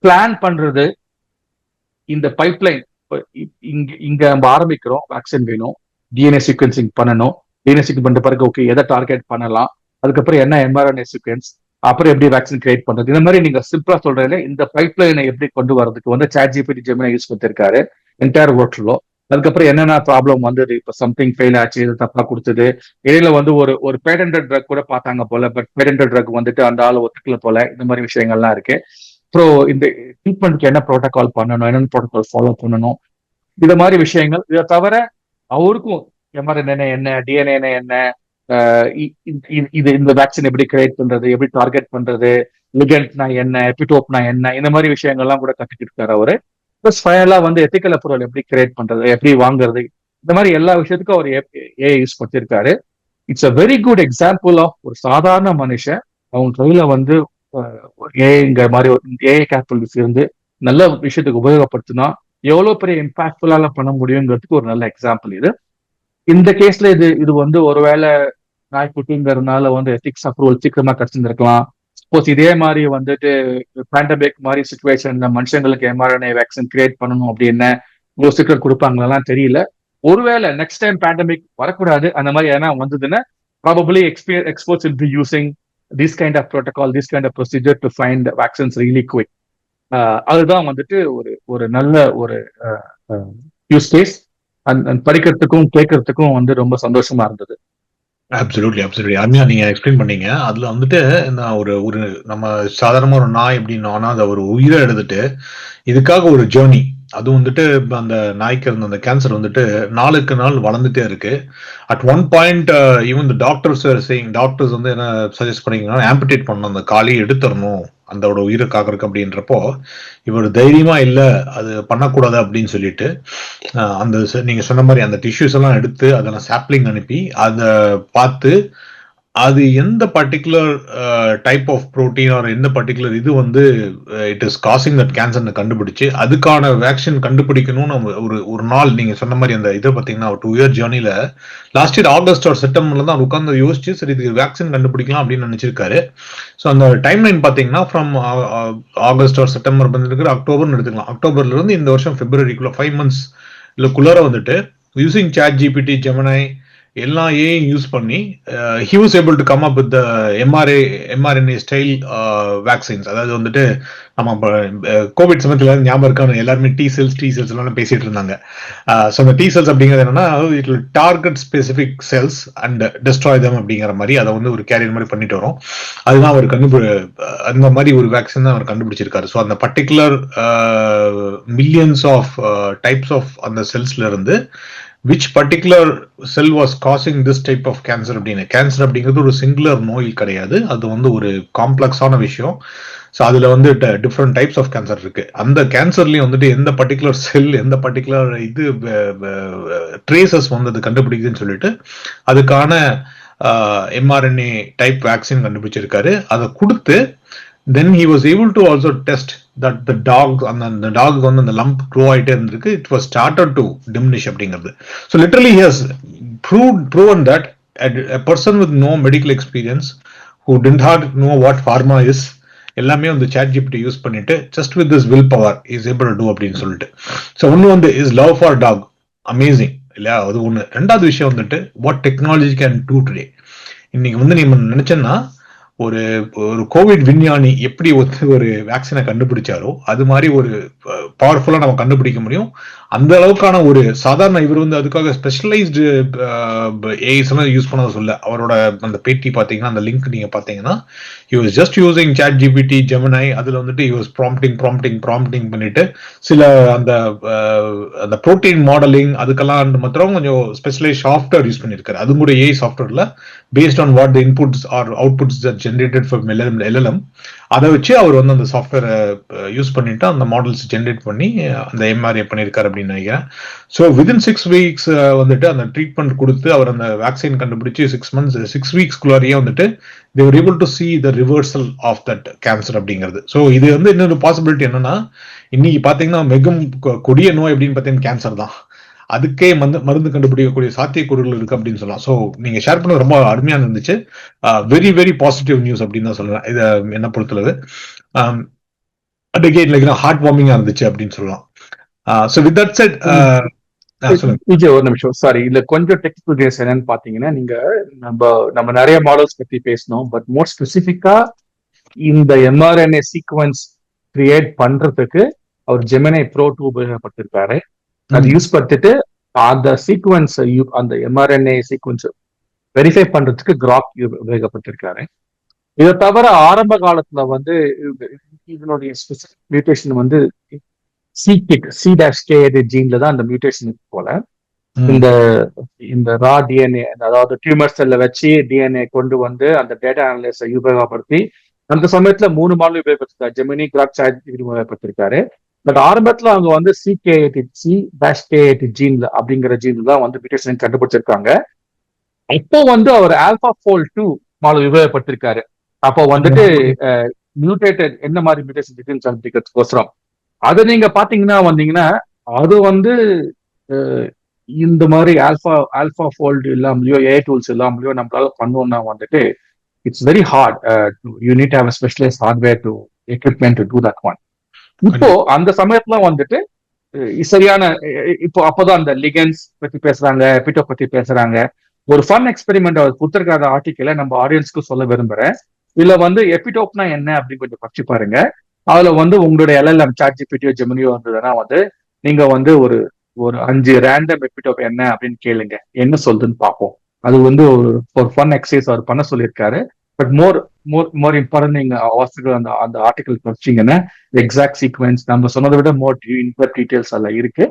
பிளான் பண்றது, இந்த பைப்லைன் இங்க நம்ம ஆரம்பிக்கிறோம், வேக்சின் வேணும், டிஎன்ஏ சீக்வன்சிங் பண்ணணும், டிஎன்ஏ சீக்வன்ஸ் பண்ண பிறகு ஓகே எதை டார்கெட் பண்ணலாம், அதுக்கப்புறம் என்ன எம்ஆர்என்ஏ சீக்வன்ஸ், அப்புறம் எப்படி வேக்சின் கிரியேட் பண்றது, இந்த மாதிரி நீங்க சிம்பிளா சொல்றதுல இந்த பைப்லைனை எப்படி கொண்டு வரதுக்கு வந்து சாட் ஜிபிடி ஜெமினா யூஸ் பண்ணிருக்காரு என்டையர் ஒர்க் ஃப்ளோ. அதுக்கப்புறம் என்னென்ன ப்ராப்ளம் வந்தது, இப்போ சம்திங் ஃபெயில் ஆச்சு, இது தப்பா கொடுத்தது, இடையில வந்து ஒரு பேட்டன்ட் ட்ரக் கூட பார்த்தாங்க போல, பட் பேட்டன்ட் ட்ரக் வந்துட்டு அந்த ஆள் ஒத்துக்கல போல, இந்த மாதிரி விஷயங்கள்லாம் இருக்கு. அப்புறம் இந்த ட்ரீட்மெண்ட்க்கு என்ன ப்ரோட்டோகால் பண்ணணும், என்னென்ன ப்ரோட்டோகால் ஃபாலோ பண்ணணும், இது மாதிரி விஷயங்கள். இதை தவிர அவருக்கும் எம்ஆர்என்ஏ என்ன, டிஎன்ஏ என்ன, இது இந்த வேக்சின் எப்படி கிரியேட் பண்றது, எப்படி டார்கெட் பண்றது, லிகெண்ட்னா என்ன, எபிடோப்னா என்ன, இந்த மாதிரி விஷயங்கள்லாம் கூட கத்துக்கிட்டு இருக்காரு அவரு. பிளஸ் ஃபைனலா வந்து எத்திக்கல் அப்ரூவல் எப்படி கிரியேட் பண்றது, எப்படி வாங்குறது, இந்த மாதிரி எல்லா விஷயத்துக்கும் அவர் ஏஐ யூஸ் பண்ணிருக்காரு. It's a very good example of ஒரு சாதாரண மனுஷன் அவங்க கையில வந்து ஏஐங்கிற மாதிரி ஏஐ கேபிட்டல்ஸ் இருந்து நல்ல விஷயத்துக்கு உபயோகப்படுத்தினா எவ்வளவு பெரிய இம்பாக்ட்ஃபுல்லால பண்ண முடியுங்கிறதுக்கு ஒரு நல்ல எக்ஸாம்பிள் இது. இந்த கேஸ்ல இது வந்து ஒருவேளை நாய்க்குட்டிங்கிறதுனால வந்து எத்திக்ஸ் அப்ரூவல் சீக்கிரமா கிடைச்சிருந்திருக்கலாம். சப்போஸ் இதே மாதிரி வந்துட்டு பேண்டமிக் மாதிரி சுச்சுவேஷன்ல மனுஷங்களுக்கு எம்ஆர்என்ஏ வேக்சின் கிரியேட் பண்ணணும் அப்படின்னு இவ்வளவு சீக்கிரம் கொடுப்பாங்களெல்லாம் தெரியல. ஒருவேளை நெக்ஸ்ட் டைம் பேண்டமிக் வரக்கூடாது அந்த மாதிரி எதனா வந்ததுன்னா probably experts will be using this kind of protocol, this kind of procedure to find vaccines really quick. அதுதான் வந்துட்டு ஒரு நல்ல ஒரு யூஸ் கேஸ். படிக்கிறதுக்கும் கேட்கறதுக்கும் வந்து ரொம்ப சந்தோஷமா இருந்தது. அப்சல்யூட்லி அருமையா நீங்க எக்ஸ்பிளைன் பண்ணீங்க. அதுல வந்துட்டு நான் ஒரு நம்ம சாதாரணமா ஒரு நாய் எப்படின்னா அதை ஒரு உயிரை எடுத்துட்டு இதுக்காக ஒரு ஜேர்னி, அது வந்துட்டு அந்த நாய்க்கு இருந்த அந்த கேன்சர் வந்துட்டு நாளுக்கு நாள் வளர்ந்துட்டே இருக்கு. At one point even doctors doctors வந்து என்ன சஜஸ்ட் பண்ணீங்கன்னா ஆம்பிடேட் பண்ணணும், அந்த காலியை எடுத்துடணும் அதோட உயிரை காக்கிறதுக்கு அப்படின்றப்போ இவர் தைரியமா இல்லை அது பண்ணக்கூடாது அப்படின்னு சொல்லிட்டு அந்த நீங்க சொன்ன மாதிரி அந்த டிஷ்யூஸ் எல்லாம் எடுத்து அதெல்லாம் சாப்ளிங் அனுப்பி அதை பார்த்து அது எந்த particular type of protein or எந்த பர்டிகுலர் இது வந்து இட் இஸ் காசிங் தட் கேன்சர்னு கண்டுபிடிச்சு அதுக்கான வேக்சின் கண்டுபிடிக்கணும்னு ஒரு நாள் நீங்க சொன்ன மாதிரி அந்த இதை பார்த்தீங்கன்னா 2 இயர் ஜேர்னில லாஸ்ட் இயர் ஆகஸ்ட் ஆர் செப்டம்பர்ல தான் உட்காந்து யோசிச்சு சரி இதுக்கு வேக்சின் கண்டுபிடிக்கலாம் அப்படின்னு நினைச்சிருக்காரு. ஸோ அந்த டைம் லைன் பார்த்தீங்கன்னா ஃப்ரம் ஆகஸ்ட் ஆர் செப்டம்பர் வந்துருக்கு அக்டோபர்னு எடுத்துக்கலாம். அக்டோபர்ல இருந்து இந்த வருஷம் பிப்ரவரிக்குள்ள 5 months குள்ளார வந்துட்டு யூசிங் சாட் ஜிபிடி ஜெமினி எல்லாம் ஏஐயும் யூஸ் பண்ணி he was able to come up with the mRNA style vaccines. அதாவது வந்துட்டு நம்ம கோவிட் சமயத்துல ஞாபகம் இருக்கான எல்லாருமே டி செல்ஸ் எல்லாம் பேசிட்டு இருந்தாங்க. ஸோ அந்த டி செல்ஸ் அப்படிங்கிறது என்னன்னா it will target specific cells and destroy them அப்படிங்கிற மாதிரி அதை வந்து ஒரு கேரியர் மாதிரி பண்ணிட்டு வரும். அதுதான் அவர் அந்த மாதிரி ஒரு வேக்சின் தான் அவர் கண்டுபிடிச்சிருக்காரு. ஸோ அந்த particular millions of types of அந்த செல்ஸ்ல இருந்து which particular cell was causing this type of cancer அப்படின்னு. கேன்சர் அப்படிங்கிறது ஒரு சிங்குலர் நோய் கிடையாது, அது வந்து ஒரு காம்ப்ளெக்ஸான விஷயம். ஸோ அதுல வந்து டிஃப்ரெண்ட் டைப்ஸ் ஆஃப் கேன்சர் இருக்கு. அந்த கேன்சர்லயும் வந்துட்டு எந்த பர்டிகுலர் செல் எந்த பர்டிகுலர் இது ட்ரேசஸ் வந்து அது கண்டுபிடிக்குதுன்னு சொல்லிட்டு அதுக்கான எம்ஆர்என்ஏ டைப் வேக்சின் கண்டுபிடிச்சிருக்காரு. அதை கொடுத்து then he was able to also test that the dog அந்த டாக் வந்து அந்த லம்ப் க்ரோ ஆயிட்டே இருந்திருக்கு. it was started to diminish அப்படிங்கிறது. so literally he has proven that a person with no medical experience who didn't have know what pharma is எல்லாமே வந்து சாட் ஜிபிடி யூஸ் பண்ணிட்டு just with this will power is able to do அப்படின்னு சொல்லிட்டு. ஸோ ஒன்று வந்து is love for dog amazing இல்லையா, அது ஒன்று. ரெண்டாவது விஷயம் வந்துட்டு what technology can do today. இன்னைக்கு வந்து நீங்க நினைச்சேன்னா ஒரு கோவிட் விஞ்ஞானி எப்படி ஒரு வேக்சினை கண்டுபிடிச்சாரோ அது மாதிரி ஒரு பவர்ஃபுல்லா நம்ம கண்டுபிடிக்க முடியும். அந்த அளவுக்கான ஒரு சாதாரண இவர் வந்து அதுக்காக ஸ்பெஷலைஸ்டு ஏஐஸ் எல்லாம் யூஸ் பண்ணத சொல்ல. அவரோட அந்த பேட்டி பாத்தீங்கன்னா அந்த லிங்க் நீங்க பாத்தீங்கன்னா he was just using chat gpt gemini. அதுல வந்துட்டு he was prompting பண்ணிட்டு சில அந்த புரோட்டீன் மாடலிங் அதுக்கெல்லாம் மாத்திரம் கொஞ்சம் ஸ்பெஷலைஸ் சாஃப்ட்வேர் யூஸ் பண்ணிருக்காரு. அது கூட ஏஐ சாஃப்ட்வேர்ல based on what the inputs are outputs generated from LLM அதை வச்சு அவர் வந்து அந்த சாஃப்ட்வேரை யூஸ் பண்ணிட்டு அந்த மாடல்ஸ் ஜென்ரேட் பண்ணி அந்த எம்ஆர்ஏ பண்ணியிருக்காரு அப்படின்னு நினைக்கிறேன். ஸோ விதின் 6 weeks வந்துட்டு அந்த ட்ரீட்மெண்ட் கொடுத்து அவர் அந்த வேக்சின் கண்டுபிடிச்சு 6 weeksக்குள்ளாரியே வந்துட்டு they were able to see the reversal of that cancer அப்படிங்கிறது. ஸோ இது வந்து இன்னொரு பாசிபிலிட்டி என்னன்னா இன்னைக்கு பாத்தீங்கன்னா மிகவும் கொடிய நோய் அப்படின்னு பார்த்தீங்கன்னா கேன்சர் தான். அதுக்கே மருந்து கண்டுபிடிக்கக்கூடிய சாத்தியக்கூறுகள் இருக்கு அப்படின்னு சொல்லலாம். ஸோ நீங்க ஷேர் பண்ணது ரொம்ப அருமையான இருந்துச்சு. வெரி வெரி பாசிட்டிவ் நியூஸ் அப்படின்னு தான் சொல்றேன் இதை என்ன பொறுத்தளவு. அண்ட் அகெயின் லைக் ஹார்ட் வார்மிங்கா இருந்துச்சு அப்படின்னு சொல்லலாம். So with that set Vijay ஒரு நிமிஷம், சாரி, இல்ல கொஞ்சம் டெக்னிக்கல் கேஸ் என்னன்னு பாத்தீங்கன்னா, நீங்க நம்ம நிறைய மாடல்ஸ் பத்தி பேசணும், பட் மோர் ஸ்பெசிபிக்கா இந்த எம்ஆர்என்ஏ சீக்வன்ஸ் கிரியேட் பண்றதுக்கு அவர் ஜெமினை ப்ரோ 2 உபயோகப்படுத்திருக்காரு. அது யூஸ் பண்ணிட்டு அந்த சீக்வன்ஸ், அந்த எம்ஆர்என்ஏ சீக்வன்ஸ் வெரிஃபை பண்றதுக்கு கிராக் உபயோகப்பட்டிருக்காரு. இதை தவிர ஆரம்ப காலத்துல வந்து இதனுடைய ஸ்பெசிபிக் மியூட்டேஷன் வந்து C-KD ஜீன்ல தான் அந்த மியூட்டேஷன் போல. இந்த இந்த ரா டிஎன்ஏ, அதாவது டியூமர் செல்ல வச்சு டிஎன்ஏ கொண்டு வந்து அந்த டேட்டா அனலைஸை உபயோகப்படுத்தி அந்த சமயத்துல 3 மாடல் உபயோகப்படுத்திருக்காரு. ஜெமினி, கிராக், சாட்ஜிபிடி உபயோகப்படுத்திருக்காரு. பட் ஆரம்பத்துல அவங்க வந்து C-KD ஜீன்ல அப்படிங்கிற ஜீன்ல தான் வந்து மியூட்டேஷன் கண்டுபிடிச்சிருக்காங்க. இப்போ வந்து அவர் AlphaFold 2 மாடல் உபயோகப்படுத்திருக்காரு. அப்போ வந்துட்டு மியூட்டேட்டட் என்ன மாதிரி மியூட்டேஷன் டீடைல்ஸ் கண்டுபிடிக்கிறதுக்கோசரம் அது நீங்க பாத்தீங்கன்னா வந்தீங்கன்னா அது வந்து இந்த மாதிரி AlphaFold இல்லாமலையோ ஏ டூல்ஸ் இல்லாமலையோ நம்மளால பண்ணோம்னா வந்துட்டு it's very hard. You need have specialise hardware to equipment to do that one. இப்போ அந்த சமயத்துல வந்துட்டு சரியான இப்போ அப்போதான் அந்த லிகன்ஸ் பத்தி பேசுறாங்க, எபிடோப் பத்தி பேசுறாங்க. ஒரு ஃபன் எக்ஸ்பெரிமெண்ட் அவர் கொடுத்திருக்காத ஆர்டிக்கலை நம்ம ஆடியன்ஸ்க்கு சொல்ல விரும்புறேன். இதுல வந்து எபிடோப்னா என்ன அப்படின்னு கொஞ்சம் படிச்சு பாருங்க. அதுல வந்து உங்களுடைய LLM சாட்ஜிபிடியோ ஜெமினியோ இருந்ததுன்னா வந்து நீங்க வந்து ஒரு 5 ரேண்டம் எபிடோப் என்ன அப்படின்னு கேளுங்க, என்ன சொல்லுதுன்னு பார்ப்போம். அது வந்து ஒரு ஃபன் எக்ஸசைஸ் அவர் பண்ண சொல்லியிருக்காரு. பட் மோர் இம்பார்ட்டன்ட் நீங்க வாசிக்கிற அந்த ஆர்டிகல் படிச்சீங்கன்னா எக்ஸாக்ட் சீக்வன்ஸ் நம்ம சொன்னதை விட மோர் இன்பர் டீடைல்ஸ் எல்லாம் இருக்கு.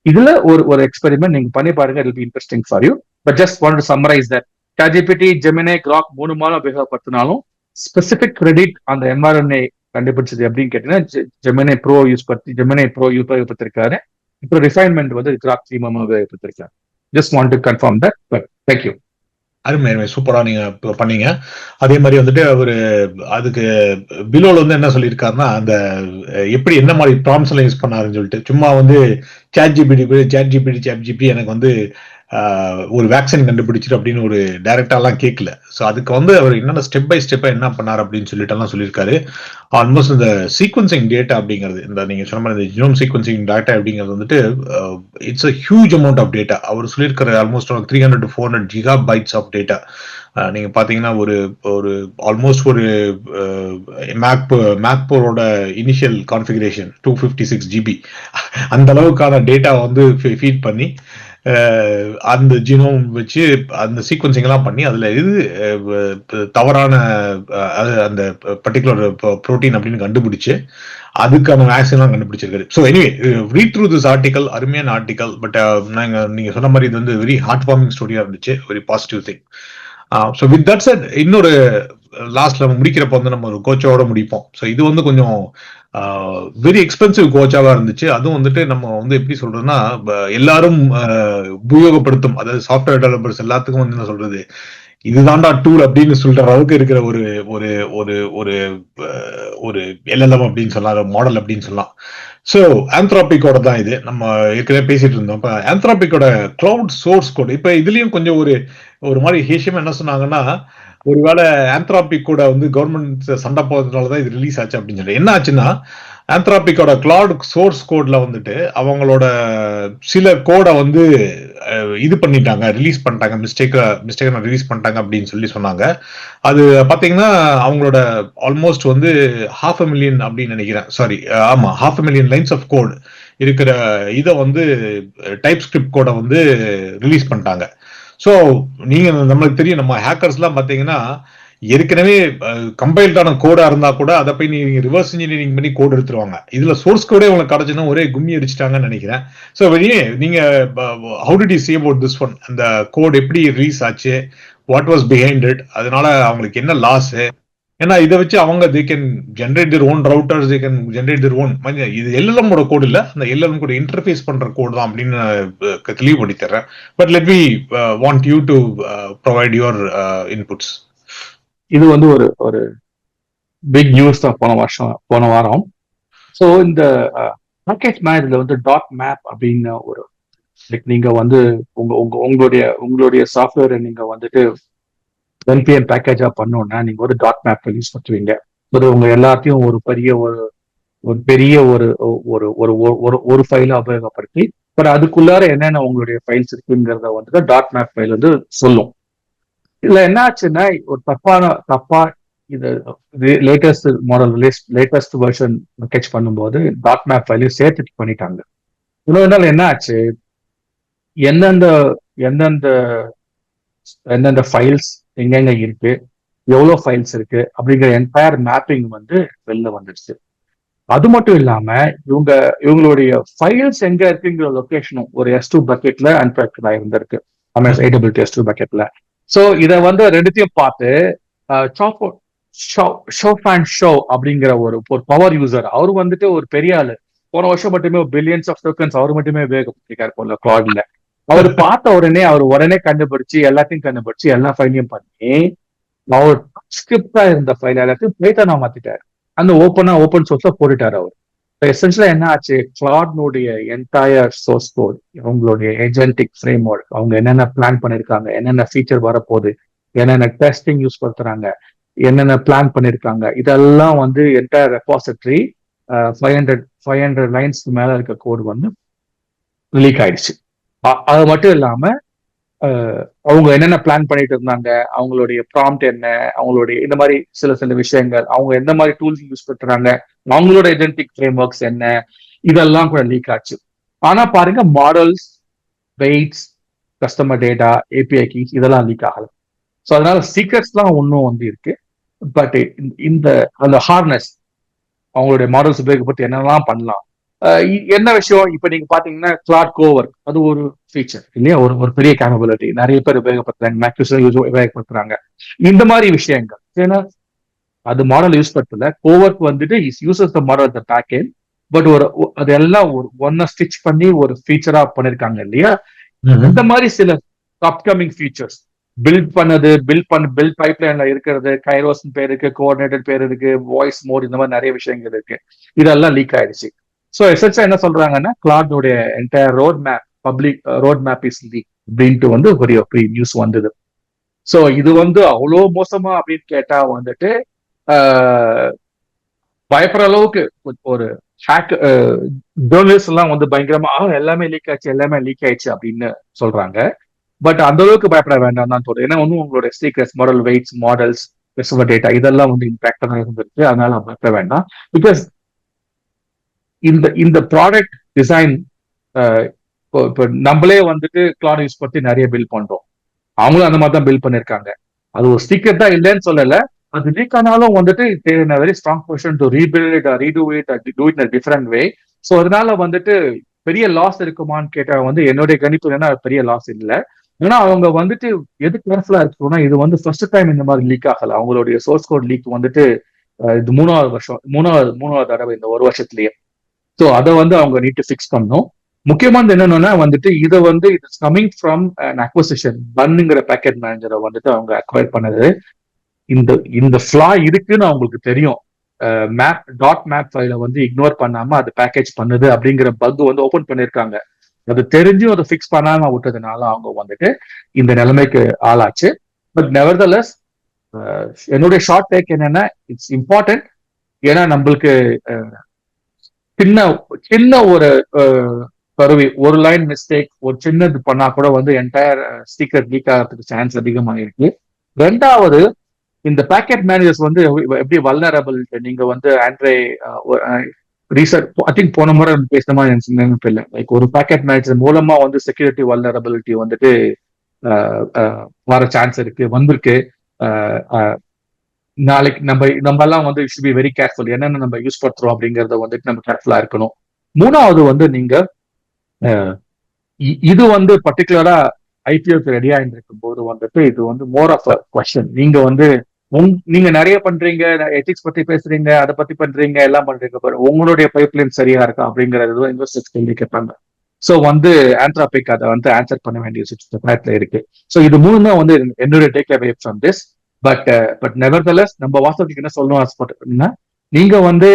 இதுல ஒரு எக்ஸ்பெரிமெண்ட் நீங்க பண்ணி பாருங்க, it will be interesting for you. But just want to summarise that ChatGPT, Gemini, Grok 3 மாதம் உபயோகப்படுத்தினாலும் ஸ்பெசிபிக் கிரெடிட் அந்த எம்ஆர்என்ஏ கண்டுபிடிச்சது அப்படின்னு கேட்டீங்கன்னா ஜெமினை ப்ரோ உபயோகப்படுத்திருக்காரு. இப்போ ரிஃபைன்மெண்ட் வந்து கிராக் 3 மாதம் உபயோகப்படுத்திருக்காரு. Just want to confirm that. But thank you. அருமை, சூப்பரா நீங்க பண்ணீங்க. அதே மாதிரி வந்துட்டு அவரு அதுக்கு பிலோல வந்து என்ன சொல்லியிருக்காருன்னா, அந்த எப்படி என்ன மாதிரி ப்ராம்ப்ஸ் எல்லாம் யூஸ் பண்ணாருன்னு சொல்லிட்டு, சும்மா வந்து சாட்ஜிபிடி எனக்கு வந்து ஒரு வேக்சின் கண்டுபிடிச்சிட்டு அப்படின்னு ஒரு டைரக்டாலாம் கேட்கல. ஸோ அதுக்கு வந்து அவர் என்னென்ன ஸ்டெப் பை ஸ்டெப்பா என்ன பண்ணார் அப்படின்னு சொல்லிட்டு எல்லாம் சொல்லியிருக்காரு. ஆல்மோஸ்ட் இந்த சீக்வன்சிங் டேட்டா அப்படிங்கிறது, இந்த நீங்க சொன்ன மாதிரி இந்த ஜினோம் சீக்வன்சிங் டேட்டா அப்படிங்கிறது வந்துட்டு it's a huge amount of data. அவர் சொல்லியிருக்கிற almost 300 to 400 GB of data. நீங்க பாத்தீங்கன்னா ஒரு ஆல்மோஸ்ட் ஒரு மேக்போரோட இனிஷியல் கான்ஃபிகரேஷன் 256 GB அந்த அளவுக்கான டேட்டா வந்து ஃபீட் பண்ணி அந்த ஜீனோம் வச்சு அந்த சீக்வன்சிங் எல்லாம் பண்ணி அதுல இது தவறான அந்த பர்டிகுலர் புரோட்டீன் அப்படின்னு கண்டுபிடிச்சு அதுக்கான வேக்சின் எல்லாம் கண்டுபிடிச்சிருக்காரு. So anyway read through this article, அருமையான ஆர்டிகல். பட் நீங்க சொன்ன மாதிரி இது வந்து வெரி ஹார்ட் வார்மிங் ஸ்டோரியா இருந்துச்சு, very positive thing. So with that set இன்னொரு லாஸ்ட்ல முடிக்கிறப்ப வந்து நம்ம ஒரு கோச்சாவோட முடிப்போம். ஸோ இது வந்து கொஞ்சம் வெரி எக்ஸ்பென்சிவ் கோச்சாவா இருந்துச்சு. அதுவும் வந்துட்டு நம்ம வந்து எப்படி சொல்றதுன்னா எல்லாரும் உபயோகப்படுத்தும், அதாவது சாஃப்ட்வேர் டெவலப்பர்ஸ் எல்லாத்துக்கும் வந்து என்ன சொல்றது, இதுதான்டா டூல் அப்படின்னு சொல்ற அளவுக்கு இருக்கிற ஒரு ஒரு ஒரு ஒரு ஒரு LLM அப்படின்னு சொல்லலாம், மாடல் அப்படின்னு சொல்லலாம். ஸோ ஆந்த்ராபிக்கோட தான் இது நம்ம ஏற்கனவே பேசிட்டு இருந்தோம். இப்போ ஆந்த்ராபிக்கோட கிளவுட் சோர்ஸ் கோட், இப்போ இதுலயும் கொஞ்சம் ஒரு மாதிரி ஹேஷியமா என்ன சொன்னாங்கன்னா, ஒருவேளை ஆந்த்ராபிக்கோட வந்து கவர்மெண்ட் சண்டை போகிறதுனாலதான் இது ரிலீஸ் ஆச்சு அப்படின்னு சொல்லி. என்ன ஆச்சுன்னா, ஆந்த்ராபிக்கோட கிளவுட் சோர்ஸ் கோட்ல வந்துட்டு அவங்களோட சில கோடை வந்து இது பண்ணிட்டாங்க, ரிலீஸ் பண்ணிட்டாங்க, மிஸ்டேக் ரிலீஸ் பண்ணிட்டாங்க அப்படின்னு சொல்லி சொன்னாங்க. அது பாத்தீங்கன்னா அவங்களோட ஆல்மோஸ்ட் வந்து 500,000 அப்படின்னு நினைக்கிறேன், சாரி ஆமா 500,000 லைன்ஸ் ஆஃப் கோட் இருக்கிற இதை வந்து டைப் ஸ்கிரிப்ட் கோடை வந்து ரிலீஸ் பண்ணிட்டாங்க. ஸோ நீங்க நம்மளுக்கு தெரியும், நம்ம ஹேக்கர்ஸ் எல்லாம் பாத்தீங்கன்னா ஏற்கனவே கம்பைல்டான கோடா இருந்தா கூட அதை போய் நீங்க ரிவர்ஸ் இன்ஜினியரிங் பண்ணி கோட் எடுத்துருவாங்க. இதுல சோர்ஸ் கோடே உங்களுக்கு கிடைச்சுன்னா ஒரே கும்மி அடிச்சிட்டாங்கன்னு நினைக்கிறேன். ஸோ வெளியே நீங்க how did you see about this one, அந்த கோட் எப்படி ரிலீஸ் ஆச்சு, வாட் வாஸ் பிஹைண்ட் இட், அதனால அவங்களுக்கு என்ன லாஸ்? ஏன்னா இதை வச்சு அவங்க they can generate their own routers, they can generate their own. இது LLM ஓட கோட் இல்ல, அந்த LLM கூட இன்டர்ஃபேஸ் பண்ற கோட் தான் அப்படின்னு தெளிவுபடுத்தி தர்றேன். But let me want you to provide your inputs. இது வந்து ஒரு பிக் நியூஸ் தான் போன வாரம். ஸோ இந்த பேக்கேஜ் மேனேஜர்ல வந்து டாட் மேப் அப்படின்னு ஒரு நீங்க வந்து உங்களுடைய சாஃப்ட்வேரை நீங்க வந்துட்டு NPM பேக்கேஜா பண்ணோம்னா நீங்க ஒரு டாட் மேப் யூஸ் பண்ணுவீங்க. உங்க எல்லாத்தையும் ஒரு பெரிய ஒரு பெரிய ஒரு ஒரு ஒரு ஒரு ஒரு ஃபைலை உபயோகப்படுத்தி, பட் அதுக்குள்ளார என்னென்ன உங்களுடைய ஃபைல்ஸ் இருக்குங்கிறத வந்துட்டு டாட் மேப் ஃபைல் வந்து சொல்லும். இதுல என்ன ஆச்சுன்னா ஒரு தப்பா இது latest model latest version sketch பண்ணும்போது டாட் மேப் ஃபைலையும் சேர்த்து பண்ணிட்டாங்க. இன்னொரு நாள் என்ன ஆச்சு, எந்தெந்த எந்தெந்த எந்தெந்த ஃபைல்ஸ் எங்கெங்க இருக்கு, எவ்வளவு ஃபைல்ஸ் இருக்கு அப்படிங்கிற என்டையர் மேப்பிங் வந்து வெளில வந்துடுச்சு. அது மட்டும் இல்லாம இவங்களுடைய ஃபைல்ஸ் எங்க இருக்குங்கிற லொகேஷனும் ஒரு S2 பக்கெட்ல அன்பேக்டட் ஆயிருந்திருக்கு, AWS2 பக்கெட்ல. சோ இத வந்து ரெண்டுத்தையும் பார்த்து ஷோ அப்படிங்கிற ஒரு பவர் யூசர், அவர் வந்துட்டு ஒரு பெரிய ஆளு, போன வருஷம் மட்டுமே பில்லியன்ஸ் ஆஃப் டோக்கன்ஸ் அவர் மட்டுமே உபயோகப்படுத்திருக்காரு போல கிளாட்ல. அவர் பார்த்த உடனே கண்டுபிடிச்சு எல்லாத்தையும் கண்டுபிடிச்சு எல்லா ஃபைலையும் பண்ணி அவர் ஸ்கிரிப்டா இருந்த ஃபைல் எல்லாத்தையும் பைத்தானா மாத்திட்டாரு. அந்த ஓப்பன் சோர்ஸ்ல போட்டுட்டாரு அவர். எசென்ஷியலா என்ன ஆச்சு, கிளாட்னுடைய என்டையர் சோர்ஸ் கோட், அவங்களுடைய ஏஜென்டிக் ஃப்ரேம் ஒர்க், அவங்க என்னென்ன பிளான் பண்ணிருக்காங்க, என்னென்ன ஃபீச்சர் வரப்போகுது, என்னென்ன டெஸ்டிங் யூஸ் பண்றாங்க, என்னென்ன பிளான் பண்ணிருக்காங்க, இதெல்லாம் வந்து என்டையர் ரெபாசிட்டரி 500 லைன்ஸ்க்கு மேல இருக்க கோடு வந்து லீக் ஆயிடுச்சு. அது மட்டும் இல்லாம அவங்க என்னென்ன பிளான் பண்ணிட்டு இருந்தாங்க, அவங்களுடைய ப்ராம்ப்ட் என்ன, அவங்களுடைய இந்த மாதிரி சில விஷயங்கள், அவங்க எந்த மாதிரி டூல்ஸ் யூஸ் பண்றாங்க, அவங்களோட ஏஜென்டிக் ஃப்ரேம் ஒர்க்ஸ் என்ன, இதெல்லாம் கூட லீக் ஆச்சு. ஆனா பாருங்க, models, weights, customer data, API keys இதெல்லாம் லீக் ஆகல. ஸோ அதனால சீக்ரெட்ஸ்லாம் ஒன்றும் வந்து இருக்கு. பட் இந்த அந்த ஹார்னஸ், அவங்களுடைய மாடல்ஸ் உபயோகப்படுத்தி என்னெல்லாம் பண்ணலாம். என்ன விஷயம், இப்ப நீங்க பாத்தீங்கன்னா கிளாட் கோவர்க், அது ஒரு ஃபீச்சர் இல்லையா, ஒரு பெரிய கேப்பபிலிட்டி, நிறைய பேர் உபயோகப்படுத்துறாங்க, மேக்ரோஸ் உபயோகப்படுத்துறாங்க. இந்த மாதிரி விஷயங்கள் ஏன்னா அது மாடல் யூஸ் பண்றதுல கோவர்க் வந்துட்டு uses the model the package, but அதெல்லாம் ஒன்ன ஸ்டிச் பண்ணி ஒரு ஃபீச்சரா பண்ணிருக்காங்க இல்லையா. இந்த மாதிரி சில அப்கமிங் ஃபீச்சர்ஸ் பில்ட் பைப்லைன்ல இருக்கிறது, கைரோஸ் பேர் இருக்கு, கோஆர்டினேட்டர் பேர் இருக்கு, வாய்ஸ் மோட், இந்த மாதிரி நிறைய விஷயங்கள் இருக்கு, இதெல்லாம் லீக் ஆயிடுச்சு. ஸோ எசென்ஷியலா என்ன சொல்றாங்கன்னா, கிளாட்னுடைய entire road map is leak அப்படின்ட்டு வந்து ஒரு நியூஸ் வந்தது. ஸோ இது வந்து அவ்வளோ மோசமா அப்படின்னு கேட்டா வந்துட்டு பயப்படுற அளவுக்கு ஒரு ஹேக் ஜேர்னலிஸ்ட் எல்லாம் வந்து பயங்கரமா எல்லாமே லீக் ஆயிடுச்சு அப்படின்னு சொல்றாங்க. பட் அந்த அளவுக்கு பயப்பட வேண்டாம் தான் தோணுது. ஏன்னா ஒன்றும் உங்களோட secrets, model weights, models, customer data இதெல்லாம் வந்து இம்பாக்டா தான் இருந்திருக்கு. அதனால பயப்பட வேண்டாம். பிகாஸ் இந்த ப்ராடக்ட் டிசைன் இப்போ நம்மளே வந்துட்டு கிளாட் யூஸ் பத்தி நிறைய பில்ட் பண்றோம், அவங்களும் அந்த மாதிரி தான் பில்ட் பண்ணிருக்காங்க. அது ஒரு சீக்ரெட் தான் இல்லைன்னு சொல்லல, அது லீக் ஆனாலும் வந்துட்டு very strong position to rebuild it, redo it, do it in different way. So அதனால வந்துட்டு பெரிய லாஸ் இருக்குமான்னு கேட்டா வந்து என்னுடைய கணிப்பு என்னன்னா பெரிய லாஸ் இல்லை. ஏன்னா அவங்க வந்துட்டு எது கேர்ஃபுல்லா இருக்கணும்னா, இது வந்து ஃபர்ஸ்ட் டைம் இந்த மாதிரி லீக் ஆகல. அவங்களுடைய சோர்ஸ் கோட் லீக் வந்துட்டு இது மூணாவது தடவை இந்த ஒரு வருஷத்துலயே. ஸோ அதை வந்து அவங்க நீட் டு ஃபிக்ஸ் பண்ணணும். முக்கியமானது என்னன்னா வந்துட்டு இதை வந்து it's coming from an acquisition, பன்னுங்கிற பேக்கெட் மேனேஜரை வந்துட்டு அவங்க அக்வயர் பண்ணது. இந்த ஃபிளா இருக்குன்னு அவங்களுக்கு தெரியும். டாட் மேப் ஃபைலை வந்து இக்னோர் பண்ணாம அது பேக்கேஜ் பண்ணுது அப்படிங்கிற பக் வந்து ஓபன் பண்ணிருக்காங்க. அது தெரிஞ்சும் அதை ஃபிக்ஸ் பண்ணாம விட்டதுனால அவங்க வந்துட்டு இந்த நிலைமைக்கு ஆளாச்சு. பட் நெவர்தலெஸ் என்னுடைய ஷார்ட் டேக் என்னன்னா, இட்ஸ் இம்பார்ட்டன்ட். ஏன்னா நம்மளுக்கு சின்ன ஒரு கருவி, ஒரு லைன் மிஸ்டேக், ஒரு சின்னது பண்ணா கூட வந்து என்டையர் சீக்ரெட் லீக் ஆகிறதுக்கு சான்ஸ் அதிகமாக இருக்கு. ரெண்டாவது, இந்த பேக்கெட் மேனேஜர்ஸ் வந்து எப்படி வல்னரபிள், நீங்க வந்து ஐ திங்க் போன முறை பேசின மாதிரி எனக்கு இல்லை, லைக் ஒரு பேக்கெட் மேனேஜர் மூலமா வந்து செக்யூரிட்டி வல்னரபிலிட்டி வந்துட்டு வர சான்ஸ் வந்திருக்கு. நாளைக்கு நம்ம எல்லாம் வந்து ஷுட் பி வெரி கேர்ஃபுல், என்னென்ன நம்ம யூஸ் பண்றோம் அப்படிங்கறத வந்துட்டு நம்ம கேர்ஃபுல்லா இருக்கணும். மூணாவது வந்து நீங்க இது வந்து பர்டிகுலரா ஐபிஓக்கு ரெடி ஆயிட்டு இருக்கும் போது வந்துட்டு இது வந்து மோர் ஆஃப் அ கொஸ்டின். நீங்க வந்து நீங்க நிறைய பண்றீங்க, எத்திக்ஸ் பத்தி பேசுறீங்க, அதை பத்தி பண்றீங்க, எல்லாம் பண்றீங்க, உங்களுடைய பைப்லைன் சரியா இருக்கா அப்படிங்கறது இன்வெஸ்டர்ஸ் கேள்வி கேட்பாங்க. ஸோ வந்து ஆந்த்ராபிக் அதை வந்து ஆன்சர் பண்ண வேண்டிய சுச்சுவேஷன்ல இருக்கு. ஸோ இது மூணு தான் வந்து என்னுடைய take away from this. But nevertheless நம்ம வாட்ஸ்அப்புக்கு என்ன சொல்லணும் ஆசைப்பட்டீங்கன்னா, நீங்க வந்து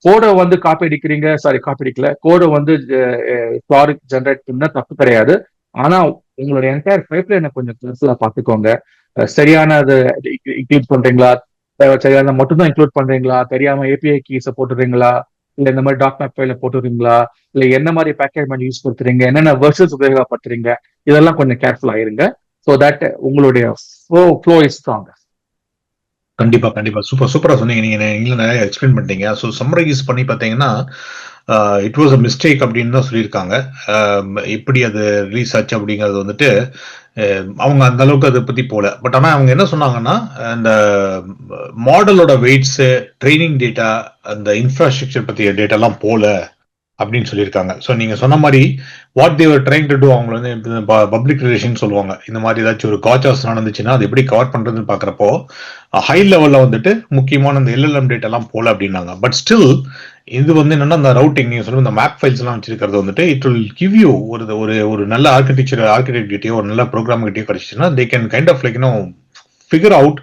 கோடை வந்து காப்பி அடிக்கல, கோடை வந்து ஜென்ரேட் பண்ணா தப்பு கிடையாது. ஆனா உங்களுடைய என்டையர் பைப்லைனை கொஞ்சம் கேர்ஃபுல்லா பார்த்துக்கோங்க. சரியானது இன்க்ளூட் பண்றீங்களா, சரியான மட்டும் தான் இன்க்ளூட் பண்றீங்களா, தெரியாம API கீஸை போட்டுறீங்களா, இல்ல இந்த மாதிரி டாட் மேப் ஃபைல போட்டுறீங்களா, இல்ல என்ன மாதிரி பேக்கேஜ் யூஸ் படுத்துறீங்க, என்னென்ன வெர்ஷன்ஸ் உபயோகப்படுத்துறீங்க, இதெல்லாம் கொஞ்சம் கேர்ஃபுல் ஆயிருங்க. ஸோ தட் உங்களுடைய ஃப்ளோ இஸ் ஸ்ட்ராங். கண்டிப்பா கண்டிப்பா சூப்பரா சொன்னீங்க. நீங்க நிறைய எக்ஸ்பிளைன் பண்ணிட்டீங்க. ஸோ சம்மரைஸ் பண்ணி பார்த்தீங்கன்னா இட் வாஸ் அ மிஸ்டேக் அப்படின்னு தான் சொல்லியிருக்காங்க. எப்படி அது ரிலீஸ் ஆச்சு அப்படிங்கிறது வந்துட்டு அவங்க அந்த அளவுக்கு அதை பத்தி போல. பட் ஆனா அவங்க என்ன சொன்னாங்கன்னா அந்த மாடலோட வெயிட்ஸ், ட்ரைனிங் டேட்டா, அந்த இன்ஃப்ராஸ்ட்ரக்சர் பத்திய டேட்டா எல்லாம் போல அப்படின்னு சொல்லியிருக்காங்க. ஸோ நீங்க சொன்ன மாதிரி what they're trying to do, அவங்க வந்து பப்ளிக் ரிலேஷன் சொல்லுவாங்க. இந்த மாதிரி ஏதாச்சும் ஒரு காச்சாஸ் நடந்துச்சுன்னா அது எப்படி கவர் பண்றதுன்னு பாக்குறப்போ ஹை லெவல்ல வந்துட்டு முக்கியமான இந்த எல்எல்எம் டேட்டா எல்லாம் போல அப்படின்னாங்க. பட் ஸ்டில் இது வந்து என்னன்னா அந்த ரவுட்டிங் நீங்க சொல்லுங்க, இந்த மேப் ஃபைல்ஸ் எல்லாம் வச்சிருக்கிறது வந்துட்டு இட் வில் கிவ் யூ ஒரு நல்ல ஆர்கிடெக்ட் கிட்டயோ ஒரு நல்ல ப்ரோக்ராம் கிட்டயோ கிடைச்சிச்சுன்னா they can kind of like figure out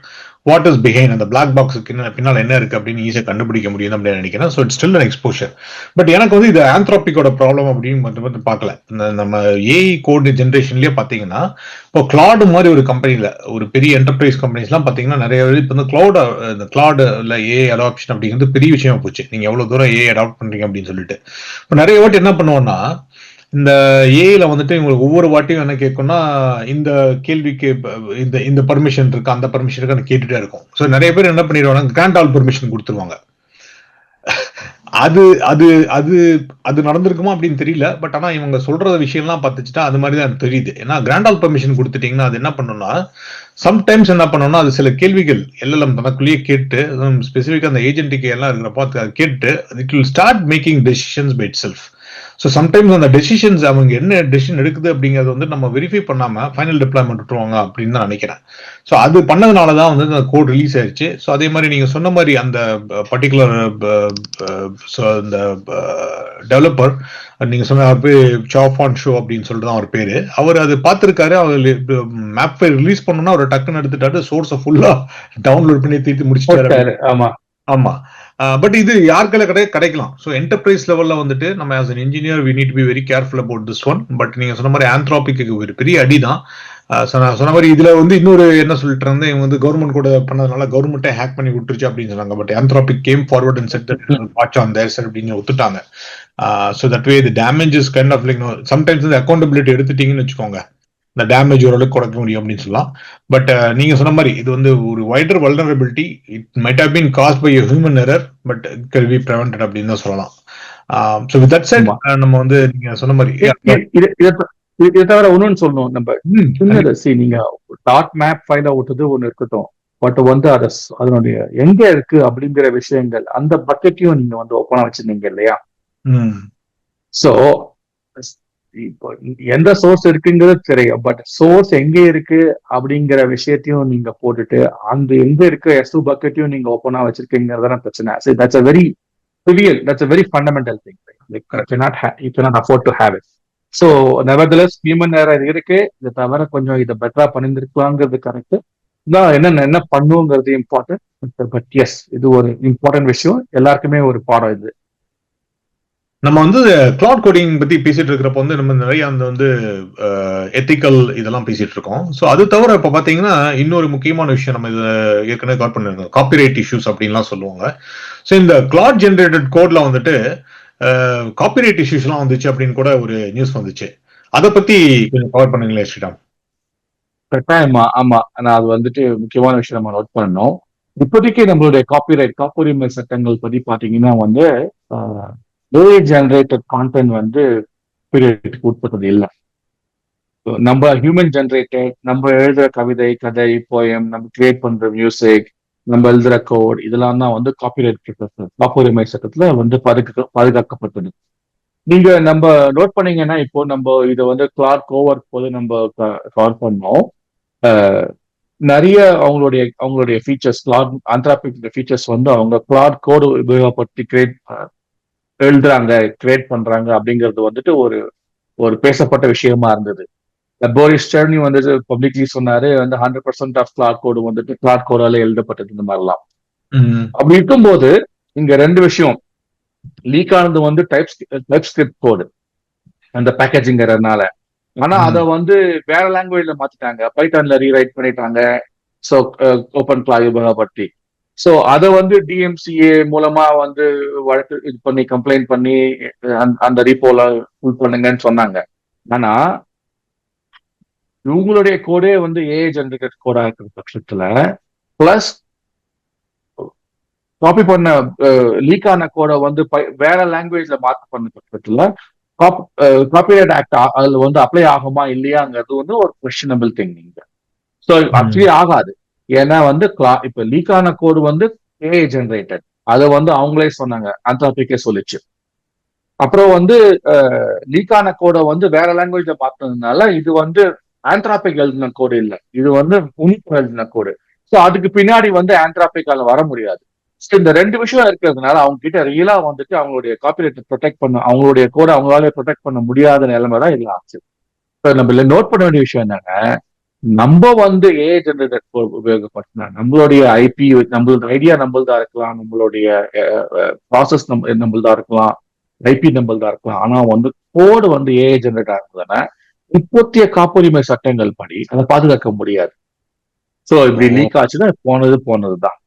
what is behind, அந்த பிளாக் பாக்ஸுக்கு பின்னால் என்ன இருக்கு அப்படின்னு ஈஸியாக கண்டுபிடிக்க முடியும் அப்படின்னு நினைக்கிறேன். So it's still an exposure. But எனக்கு வந்து இது ஆந்த்ரோபிக்கோட ப்ராப்ளம் அப்படின்னு மட்டும் பார்க்கல. நம்ம ஏஐ கோட் ஜென்ரேஷன்லயே பார்த்தீங்கன்னா இப்போ கிளாடு மாதிரி ஒரு கம்பெனில, ஒரு பெரிய என்டர்பிரைஸ் கம்பெனிஸ்லாம் பார்த்தீங்கன்னா நிறைய இப்போ இந்த கிளாடு இல்லை ஏஐ அடாப்ஷன் அப்படிங்கிறது பெரிய விஷயமா போச்சு. நீங்க எவ்வளவு தூரம் ஏஐ அடாப்ட் பண்றீங்க அப்படின்னு சொல்லிட்டு இப்போ நிறைய வாட்டி என்ன பண்ணுவோம்னா இந்த ஏஐல வந்துட்டு உங்களுக்கு ஒவ்வொரு வாட்டியும் என்ன கேட்கும்னா இந்த கேள்விக்கு இந்த இந்த பர்மிஷன் இருக்கு, அந்த பர்மிஷன் இருக்கு கேட்டுட்டே இருக்கும். ஸோ நிறைய பேர் என்ன பண்ணிடுவாங்க, கிராண்ட் ஆல் பர்மிஷன் கொடுத்துருவாங்க. அது அது அது அது நடந்திருக்குமா அப்படின்னு தெரியல. பட் ஆனா இவங்க சொல்ற விஷயம்லாம் பார்த்துச்சுட்டா அது மாதிரி தான் எனக்கு தெரியுது. ஏன்னா கிராண்ட் ஆல் பர்மிஷன் கொடுத்துட்டீங்கன்னா அது என்ன பண்ணணும்னா சம்டைம்ஸ் என்ன பண்ணணும்னா அது சில கேள்விகள் எல்எல்எம் தனக்குள்ளேயே கேட்டு ஸ்பெசிஃபிக்கா அந்த ஏஜென்ட்டுக்கு எல்லாம் இருக்கிறப்போ அது கேட்டு it will start making decisions by itself. So sometimes அந்த டெசிஷன்ஸ் அவங்க என்ன டெசிஷன் எடுக்குது அப்படிங்கறது வந்து நம்ம வெரிஃபை பண்ணாம ஃபைனல் டிப்ளாய்மெண்ட் விட்டுருவாங்க அப்படின்னு தான் நினைக்கிறேன். ஸோ அது பண்ணதுனால தான் வந்து அந்த கோட் ரிலீஸ் ஆயிடுச்சு. ஸோ அதே மாதிரி நீங்க சொன்ன மாதிரி அந்த பர்டிகுலர் இந்த டெவலப்பர் நீங்க சொன்ன அவர் பேர் சாப் ஆன் ஷோ அப்படின்னு சொல்லிட்டு தான் அவர் பேரு. அவர் அது பார்த்திருக்காரு. அவர் மேப் ஃபைல் ரிலீஸ் பண்ணணும்னா அவர் டக்குன்னு எடுத்துட்டாரு, சோர்ஸை ஃபுல்லா டவுன்லோட் பண்ணி தீர்த்து முடிச்சுட்டாரு. ஆமா ஆமா. பட் இது யாருக்கெல்லாம் கிடைக்கலாம். ஸோ என்டர்பிரைஸ் லெவல்ல வந்துட்டு நம்ம as an engineer we need be very careful about this one. But நீங்க சொன்ன மாதிரி ஆந்த்ரோபிக்கு ஒரு பெரிய அடி தான். சொன்ன மாதிரி இதுல வந்து இன்னொரு என்ன சொல்லிட்டு இருந்தேன், இவங்க வந்து கவர்மெண்ட் கூட பண்ணதுனால கவர்மெண்ட்டே ஹேக் பண்ணி விட்டுருச்சு அப்படின்னு சொன்னாங்க. But Anthropic came forward and said watch on their side அப்படின்னு ஒத்துட்டாங்க. So that way the damage is kind of like sometimes வந்து அக்கௌண்டபிலிட்டி எடுத்துட்டீங்கன்னு வச்சுக்கோங்க, இந்த டேமேஜ் ஓரளவுக்கு குறைக்க முடியும் அப்படின்னு சொல்லலாம். பட் நீங்க சொன்ன மாதிரி இது வந்து ஒரு wider vulnerability. It might have been caused by a human error but it can be prevented அப்படின்னு தான் சொல்லலாம். ஸோ வித் தட் செட் நம்ம வந்து நீங்க சொன்ன மாதிரி இதை தவிர ஒன்னு சொல்லணும். நம்ம நீங்க டாட் மேப் ஃபைல விட்டது ஒண்ணு இருக்கட்டும், பட் வந்து அதனுடைய எங்க இருக்கு அப்படிங்கிற விஷயங்கள் அந்த பக்கெட்டையும் நீங்க வந்து ஓப்பனா வச்சிருந்தீங்க இல்லையா? சோ இப்போ எந்த சோர்ஸ் இருக்குங்கிறது தெரியும், பட் சோர்ஸ் எங்க இருக்கு அப்படிங்கிற விஷயத்தையும் நீங்க போட்டுட்டு அந்த எங்க இருக்க எஸ்2 பக்கெட்டையும் நீங்க ஓப்பனா வச்சிருக்கீங்கிறதான பிரச்சனை. That's a very trivial, that's a very fundamental thing. Like you cannot afford to have it. So nevertheless human error இருக்கு. இதை தவிர கொஞ்சம் இதை பெட்டரா பண்ணிருக்கலாங்கிறது கரெக்ட் தான். என்ன பண்ணுங்கிறது இம்பார்ட்டன்ட். பட் எஸ், இது ஒரு இம்பார்ட்டன்ட் விஷயம், எல்லாருக்குமே ஒரு பாடம் இது. நம்ம வந்து கிளவுட் கோடிங் பத்தி பேசிட்டு இருக்கிறப்ப வந்து நம்ம நிறைய அந்த வந்து எத்திக்கல் இதெல்லாம் பேசிட்டு இருக்கோம். ஸோ அது தவிர இப்ப பாத்தீங்கன்னா இன்னொரு முக்கியமான விஷயம் நம்ம இதை ஏற்கனவே கவர் பண்ணிருக்கோம், காப்பிரைட் இஷ்யூஸ் அப்படின்லாம் சொல்லுவாங்க. ஸோ இந்த கிளவுட் ஜென்ரேட்டட் கோட்ல வந்துட்டு காப்பிரைட் இஷ்யூஸ் எல்லாம் வந்துச்சு அப்படின்னு கூட ஒரு நியூஸ் வந்துச்சு. அதை பத்தி கொஞ்சம் கவர் பண்ணுங்களேன் ஸ்ரீராம். கட்டாயமா. ஆமா, நான் அது வந்துட்டு முக்கியமான விஷயம் நம்ம நோட் பண்ணணும். இப்போதைக்கு நம்மளுடைய காப்புரிமை சட்டங்கள் பத்தி பாத்தீங்கன்னா வந்து ஏஐ ஜெனரேட்டட் கான்டென்ட் வந்து காப்பிரைட்டுக்கு உட்பட்டது இல்லை. நம்ம ஹியூமன் ஜெனரேட்டட், நம்ம எழுதுற கவிதை, கதை, போயம், நம்ம கிரியேட் பண்ற மியூசிக், நம்ம எழுதுற கோட், இதெல்லாம் தான் வந்து காப்புரிமை சட்டத்துல வந்து பாதுகாக்கப்பட்டது. நீங்க நம்ம நோட் பண்ணீங்கன்னா இப்போ நம்ம இதை வந்து கிளார்க் கோவர் போது நம்ம கவர் பண்ணோம். நிறைய அவங்களுடைய ஃபீச்சர்ஸ், ஆந்த்ரோபிக் ஃபீச்சர்ஸ் வந்து அவங்க கிளார்க் கோடு உபயோகப்படுத்தி எழுதுறாங்க, கிரியேட் பண்றாங்க அப்படிங்கிறது வந்துட்டு ஒரு பேசப்பட்ட விஷயமா இருந்தது. போரிஸ் செர்னி வந்துட்டு பப்ளிக்லி சொன்னாரு வந்து 100% ஆஃப் கிளார்க் கோடு வந்துட்டு கிளார்க் கோடால எழுதப்பட்டது இந்த மாதிரிலாம். அப்படி இருக்கும்போது இங்க ரெண்டு விஷயம் லீக் ஆனது வந்து டைப் ஸ்கிரிப்ட் கோடு அந்த பேக்கேஜிங்கிறதுனால. ஆனா அதை வந்து வேற லாங்குவேஜ்ல மாத்திட்டாங்க, பைத்தான்ல ரீரைட் பண்ணிட்டாங்க. ஸோ ஓப்பன் கிளாக் உபயோகப்படுத்தி ஸோ அதை வந்து டிஎம்சிஏ மூலமா வந்து வழக்கு இது பண்ணி கம்ப்ளைண்ட் பண்ணி அந்த ரீப்போல ஃபுல் பண்ணுங்கன்னு சொன்னாங்க. ஆனா இவங்களுடைய கோடே வந்து ஏஐ ஜெனரேட்டட் கோடா இருக்கிற பட்சத்துல பிளஸ் காப்பி பண்ண லீக் ஆன கோடை வந்து வேற லாங்குவேஜ்ல மார்க் பண்ண பட்சத்துல காப்பிரைட் ஆக்ட் அதுல வந்து அப்ளை ஆகுமா இல்லையாங்கிறது வந்து ஒரு கொஸ்டினபிள் திங் நீங்க. ஸோ ஆக்சுவலி ஆகாது. ஏன்னா வந்து இப்ப லீக் ஆன கோடு வந்து ஏஐ ஜெனரேட்டட், அதை வந்து அவங்களே சொன்னாங்க, ஆந்த்ராபிக்கே சொல்லிச்சு. அப்புறம் வந்து லீக் ஆன கோடை வந்து வேற லாங்குவேஜ்ல பார்த்ததுனால இது வந்து ஆந்த்ராபிக் எழுதின கோடு இல்லை, இது வந்து உனிப்பு எழுதின கோடு. ஸோ அதுக்கு பின்னாடி வந்து ஆந்த்ராபிக்கால வர முடியாது. இந்த ரெண்டு விஷயம் இருக்கிறதுனால அவங்க கிட்ட ரியலா வந்துட்டு அவங்களுடைய காப்பிரைட் ப்ரொடெக்ட் பண்ண, அவங்களுடைய கோடை அவங்களால ப்ரொடெக்ட் பண்ண முடியாத நிலைமை தான் இதுல ஆச்சு. நம்ம நோட் பண்ண வேண்டிய விஷயம் என்னன்னா, நம்ம வந்து ஏஐ ஜெனரேட்டட் உபயோகப்படுத்தினா நம்மளுடைய ஐபி, நம்மளோட ஐடியா நம்மள்தான் இருக்கலாம், நம்மளுடைய ப்ராசஸ் நம்மள்தான் இருக்கலாம், ஐபி நம்மள்தான் இருக்கலாம். ஆனா வந்து கோடு வந்து ஏஐ ஜெனரேட் ஆகுதுன்னா இப்போத்திய காப்புரிமை சட்டங்கள் படி அதை பாதுகாக்க முடியாது. ஸோ இப்படி லீக் ஆச்சுன்னா போனதுதான்.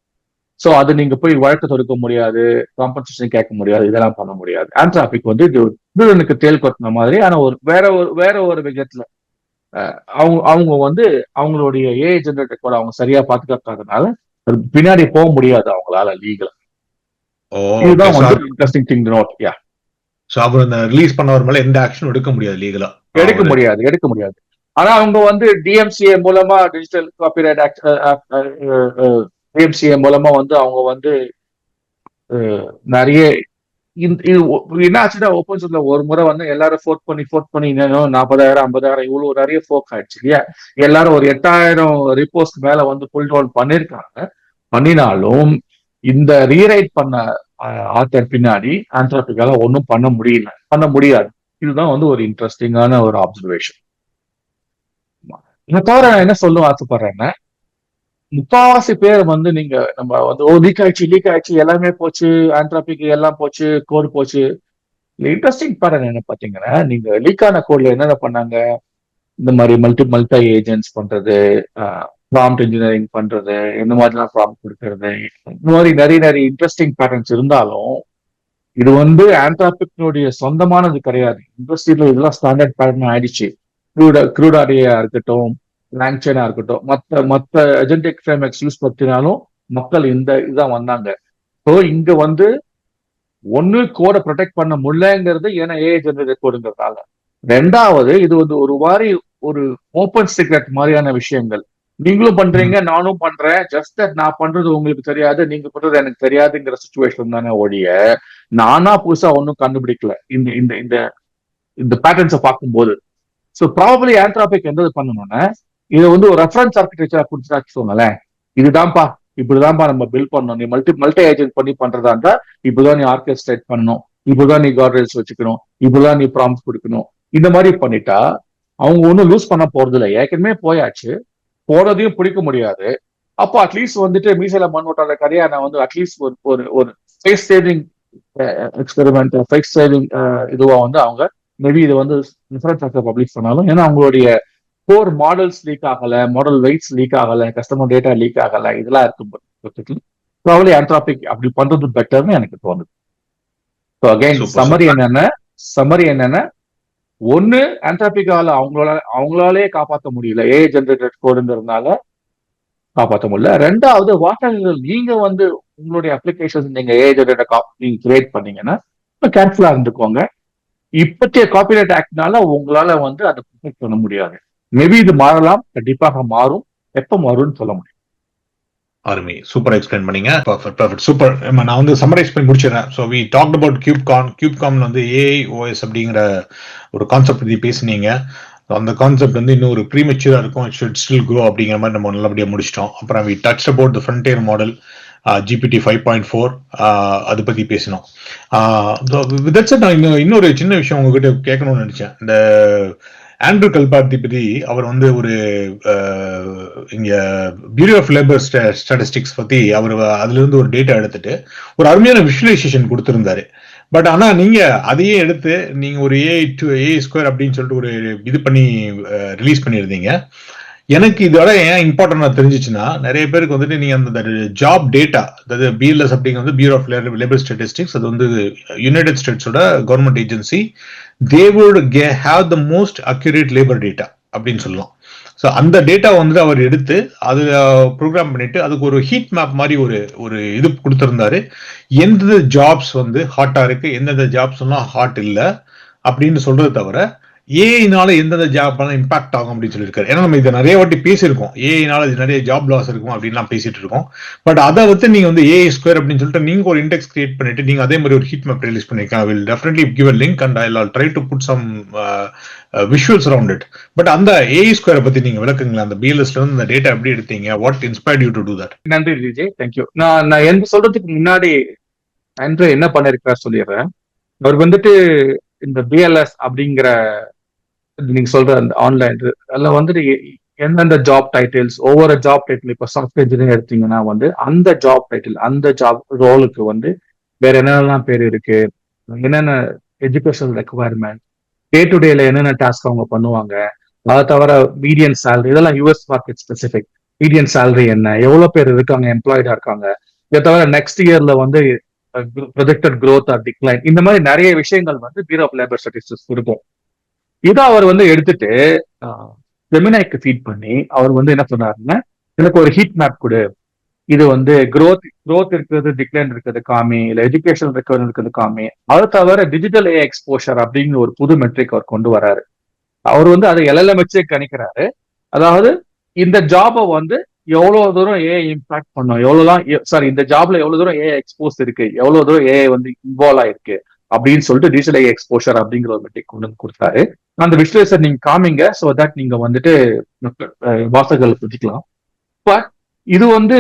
ஸோ அது நீங்க போய் வழக்கு தொடுக்க முடியாது, காம்பன்சேஷன் கேட்க முடியாது, இதெல்லாம் பண்ண முடியாது. ஆந்த்ராபிக் வந்து எனக்கு தேல் கொட்டின மாதிரி, ஆனா வேற ஒரு விதத்துல அவங்க வந்து அவங்களுடைய ஏஐ ஜெனரேட்டர் கூட அவங்க சரியா பாதுகாக்காதனால பின்னாடி போக முடியாது அவங்களால லீகலா. இதுதான் வந்து இன்ட்ரெஸ்டிங் திங் நோட். யா, சோ அவர் ரிலீஸ் பண்ணவர் மேல எந்த ஆக்ஷனும் எடுக்க முடியாது லீகலா, எடுக்க முடியாது. ஆனா அவங்க வந்து டிஎம்சிஏ மூலமா, டிஜிட்டல் காப்பிரைட் ஆக்ட் டிஎம்சிஏ மூலமா வந்து அவங்க வந்து நிறைய என்ன ஆச்சுன்னா ஓப்பன் சோர்ஸ்ல ஒரு முறை வந்து எல்லாரும் ஃபோர்க் பண்ணி 40,000 50,000 இவ்வளவு நிறைய ஃபோர்க் ஆயிடுச்சு இல்லையா. எல்லாரும் ஒரு 8,000 ரிப்போர்ட்ஸ்க்கு மேல வந்து புல் டவுன் பண்ணிருக்காங்க. பண்ணினாலும் இந்த ரீரைட் பண்ண ஆத்தர் பின்னாடி ஆந்த்ராபிக்கால ஒன்றும் பண்ண முடியாது. இதுதான் வந்து ஒரு இன்ட்ரெஸ்டிங்கான ஒரு அப்சர்வேஷன். இதை தவிர நான் என்ன சொல்ல ஆசைப்படுறேன்னா, முக்காவாசி பேர் வந்து நீங்க நம்ம வந்து லீக் ஆயிடுச்சு எல்லாமே போச்சு, ஆந்த்ராபிக் எல்லாம் போச்சு, கோடு போச்சு. இன்ட்ரெஸ்டிங் பேட்டர்ன் என்ன பாத்தீங்கன்னா, நீங்க லீக் ஆன கோட்ல என்னென்ன பண்ணாங்க, இந்த மாதிரி மல்டி ஏஜென்ட்ஸ் பண்றது, ப்ராம்ப்ட் இன்ஜினியரிங் பண்றது, இந்த மாதிரிலாம் ப்ராம்ப்ட் கொடுக்கறது, இந்த மாதிரி நிறைய இன்ட்ரெஸ்டிங் பேட்டர்ன்ஸ் இருந்தாலும் இது வந்து ஆந்த்ராபிக்னுடைய சொந்தமானது கிடையாது. இண்டஸ்ட்ரியில இதெல்லாம் ஸ்டாண்டர்ட் பேட்டர்ன் ஆயிடுச்சு. க்ரூடாரியா இருக்கட்டும், லாங்சைனா இருக்கட்டும், மற்ற அஜென்டிக் ஃப்ரேம்வொர்க்ஸ் யூஸ் படுத்தினாலும் மக்கள் இந்த இதான் வந்தாங்க. ஸோ இங்க வந்து ஒன்னு கோடை ப்ரொடெக்ட் பண்ண முடியலங்கிறது ஏன்னா ஏஐ ஜெனரேட்டட் கோடுங்கிறதால. ரெண்டாவது இது வந்து ஒரு ஓப்பன் சீக்ரெட் மாதிரியான விஷயங்கள் நீங்களும் பண்றீங்க, நானும் பண்றேன், ஜஸ்ட் தட் நான் பண்றது உங்களுக்கு தெரியாது, நீங்க பண்றது எனக்கு தெரியாதுங்கிற சுச்சுவேஷன் தானே ஒழிய நானா புதுசா ஒன்னும் கண்டுபிடிக்கல இந்த இந்த இந்த இந்த பேட்டர்ன்ஸை பார்க்கும்போது. ஸோ ப்ராபபிலி ஆந்த்ராபிக் எந்த பண்ணணும்னா இதை வந்து ஒரு ரெஃபரன்ஸ் ஆர்கிடெக்சர் கொடுத்துட்டாச்சு சொன்னேன், இதுதான்ப்பா இப்படிதான்ப்பா நம்ம பில்ட் பண்ணணும், நீ மல்டி ஏஜென்ட் பண்ணி பண்றதா இருந்தா இப்படிதான் நீ ஆர்கெஸ்ட்ரேட் பண்ணணும், இப்படிதான் நீ கார்ட்ரேல்ஸ் வச்சுக்கணும், இப்படிதான் நீ ப்ராம்ப்ட் கொடுக்கணும். இந்த மாதிரி பண்ணிட்டா அவங்க ஒன்றும் லூஸ் பண்ண போறது இல்லை, ஏற்கனவே போயாச்சு, போனதையும் பிடிக்க முடியாது. அப்போ அட்லீஸ்ட் வந்துட்டு மீசையில மண் ஓட்டாத கதையா நான் வந்து அட்லீஸ்ட் ஒரு face saving experiment, face saving இதுவா வந்து அவங்க மேபி இது வந்து டிஃபரன்ஸ் பப்ளிஷ் பண்ணாலும், ஏன்னா அவங்களுடைய கோர் மாடல்ஸ் லீக் ஆகல, மாடல் வெயிட்ஸ் லீக் ஆகல, கஸ்டமர் டேட்டா லீக் ஆகல, இதெல்லாம் இருக்கும் ப்ராபபிலி ஆந்த்ராபிக் அப்படி பண்றது பெட்டர்னு எனக்கு தோணுது. ஸோ அகைன் சம்மரி என்னன்னா ஒன்னு ஆந்த்ராபிக்கால அவங்களாலே காப்பாற்ற முடியல, ஏஐ ஜெனரேட்டட் கோடுங்கிறதுனால காப்பாற்ற முடியல. ரெண்டாவது வாட்டர்கள் நீங்க வந்து உங்களுடைய அப்ளிகேஷன் நீங்க ஏஐ ஜெனரேட்டட் நீங்க கிரியேட் பண்ணீங்கன்னா கேர்ஃபுல்லா இருந்துக்கோங்க. இப்பத்திய காப்பிரைட் ஆக்ட்னால உங்களால வந்து அதை ப்ரொடெக்ட் பண்ண முடியாது. மேபி இது மாறலாம், கண்டிப்பாக மாறும், எப்ப மாறும்னு சொல்ல முடியும். அருமை, சூப்பர் எக்ஸ்பிளைன் பண்ணீங்க. Perfect, super. நான் வந்து சம்மரைஸ் பண்ணி முடிச்சிடறேன். ஸோ வி டாக்ட் அபவுட் கியூப்கான் வந்து ஏஐ ஓஎஸ் அப்படிங்கிற ஒரு கான்செப்ட் பத்தி பேசினீங்க. அந்த கான்செப்ட் வந்து இன்னும் ஒரு ப்ரீமெச்சூரா இருக்கும், இட் ஷுட் ஸ்டில் க்ரோ அப்படிங்கிற மாதிரி நம்ம நல்லபடியாக முடிச்சிட்டோம். அப்புறம் we touch about the frontier model GPT 5.4 அதை பத்தி பேசினோம். நான் இன்னொரு சின்ன விஷயம் உங்ககிட்ட கேட்கணும்னு நினைச்சேன். இந்த ஆண்ட்ரூ கல்பார்த்தி பத்தி அவர் வந்து ஒரு இங்க பியூரோ ஆஃப் லேபர் ஸ்டாட்டிஸ்டிக்ஸ் பத்தி அவர் அதுல இருந்து ஒரு டேட்டா எடுத்துட்டு ஒரு அருமையான விஷுவலைசேஷன் கொடுத்திருந்தாரு. பட் ஆனா நீங்க அதையே எடுத்து நீங்க ஒரு ஏஐ ஸ்கொயர் அப்படின்னு சொல்லிட்டு ஒரு இது பண்ணி ரிலீஸ் பண்ணியிருந்தீங்க. எனக்கு இதோட ஏன் இம்பார்ட்டன்டா தெரிஞ்சிச்சுன்னா, நிறைய பேருக்கு வந்துட்டு நீங்க அந்த ஜாப் டேட்டா, அதாவது பிஎல்எஸ் அப்படிங்கிறது வந்து பியூரோ ஆஃப் லேபர் ஸ்டாட்டிஸ்டிக்ஸ், அது வந்து யுனைடெட் ஸ்டேட்ஸோட government agency. They would have the most accurate labour data அப்படின்னு சொல்லலாம். ஸோ அந்த டேட்டா வந்துட்டு அவர் எடுத்து அது ப்ரோக்ராம் பண்ணிட்டு அதுக்கு ஒரு ஹீட் மேப் மாதிரி ஒரு ஒரு இது கொடுத்துருந்தாரு. எந்தெந்த ஜாப்ஸ் வந்து ஹாட்டா இருக்கு, எந்தெந்த ஜாப்ஸ் எல்லாம் ஹாட் இல்லை அப்படின்னு சொல்றது தவிர ஏஐனால எந்தெந்த ஜாப் இம்பாக்ட் ஆகும் அப்படின்னு சொல்லியிருக்காரு. ஏன்னா நம்ம இதை நிறைய வாட்டி பேசியிருக்கோம், ஏஐனால நிறைய ஜாப் லாஸ் இருக்கும் அப்படின்லாம் பேசிட்டு இருக்கோம். பட் அதை வந்து நீங்க வந்து ஏஐ ஸ்கொயர் அப்படின்னு சொல்லிட்டு நீங்க ஒரு இண்டெக்ஸ் கிரியேட் பண்ணிட்டு நீங்க அதே மாதிரி ஒரு ஹீட் மேப் ரிலீஸ் பண்ணிருக்கேன். I will definitely give a link and I'll try to put some visuals around it. But அந்த ஏஐ ஸ்கொயரை பத்தி நீங்க விளக்குங்களா? அந்த பிஎல்எஸ்ல இருந்து அந்த டேட்டா எப்படி எடுத்தீங்க? What inspired you to to that? நன்றி விஜய், தேங்க்யூ. நான் என்ன சொல்றதுக்கு முன்னாடி அன்று என்ன பண்ணிருக்காரு சொல்லிடுறேன். அவர் வந்துட்டு இந்த பிஎல்எஸ் அப்படிங்கிற நீங்க சொல்ற அந்த ஆன்லைன் அதுல வந்துட்டு எந்தெந்த ஜாப் டைட்டில்ஸ், ஒவ்வொரு ஜாப் டைட்டில், இப்ப சாஃப்ட்வேர் இன்ஜினியர் எடுத்தீங்கன்னா வந்து அந்த ஜாப் டைட்டில், அந்த ஜாப் ரோலுக்கு வந்து வேற என்னென்னலாம் பேர் இருக்கு, என்னென்ன எஜுகேஷனல் ரெக்குவயர்மெண்ட், டே டு டேல என்னென்ன டாஸ்க் அவங்க பண்ணுவாங்க, அதை தவிர மீடியன் சேலரி, இதெல்லாம் US market specific. Median salary என்ன, எவ்வளவு பேர் இருக்காங்க எம்ப்ளாய்டா இருக்காங்க, இதை தவிர நெக்ஸ்ட் இயர்ல வந்து ப்ரொஜெக்டட் growth ஆர் டிக்ளைன், இந்த மாதிரி நிறைய விஷயங்கள் வந்து பியூரோ ஆஃப் லேபர் ஸ்டாட்டிஸ்டிக்ஸ் இருக்கும். இதை அவர் வந்து எடுத்துட்டு ஜெமினாய்க்கு ஃபீட் பண்ணி அவர் வந்து என்ன சொன்னாருன்னா, எனக்கு ஒரு ஹீட் மேப் கொடு, இது வந்து growth இருக்கிறது, டிக்ளைன் இருக்கிறது காமி, இல்ல எஜுகேஷன் ரெக்கவரி இருக்கிறது காமி, அதை தவிர டிஜிட்டல் ஏ எக்ஸ்போஷர் அப்படிங்கிற ஒரு புது மெட்ரிக் அவர் கொண்டு வராரு. அவர் வந்து அதை எல்எல்எம் வச்சே கணிக்கிறாரு. அதாவது இந்த ஜாபை வந்து எவ்வளவு தூரம் ஏஐ இம்பாக்ட் பண்ணும், எவ்வளவுதான் சாரி இந்த ஜாப்ல எவ்வளவு தூரம் ஏஐ எக்ஸ்போஸ் இருக்கு, எவ்வளவு தூரம் ஏஐ வந்து இன்வால்வ் ஆயிருக்கு அப்படின்னு சொல்லிட்டு டிஜிட்டல் ஏஐ எக்ஸ்போஷர் அப்படிங்கிற ஒரு மெட்ரிக் கொண்டு வந்து கொடுத்தாரு. அந்த விஷுவலைசர் நீங்க காமிங்க, ஸோ தட் நீங்க வந்துட்டு வாசகர்கள் புரிஞ்சுக்கலாம். பட் இது வந்து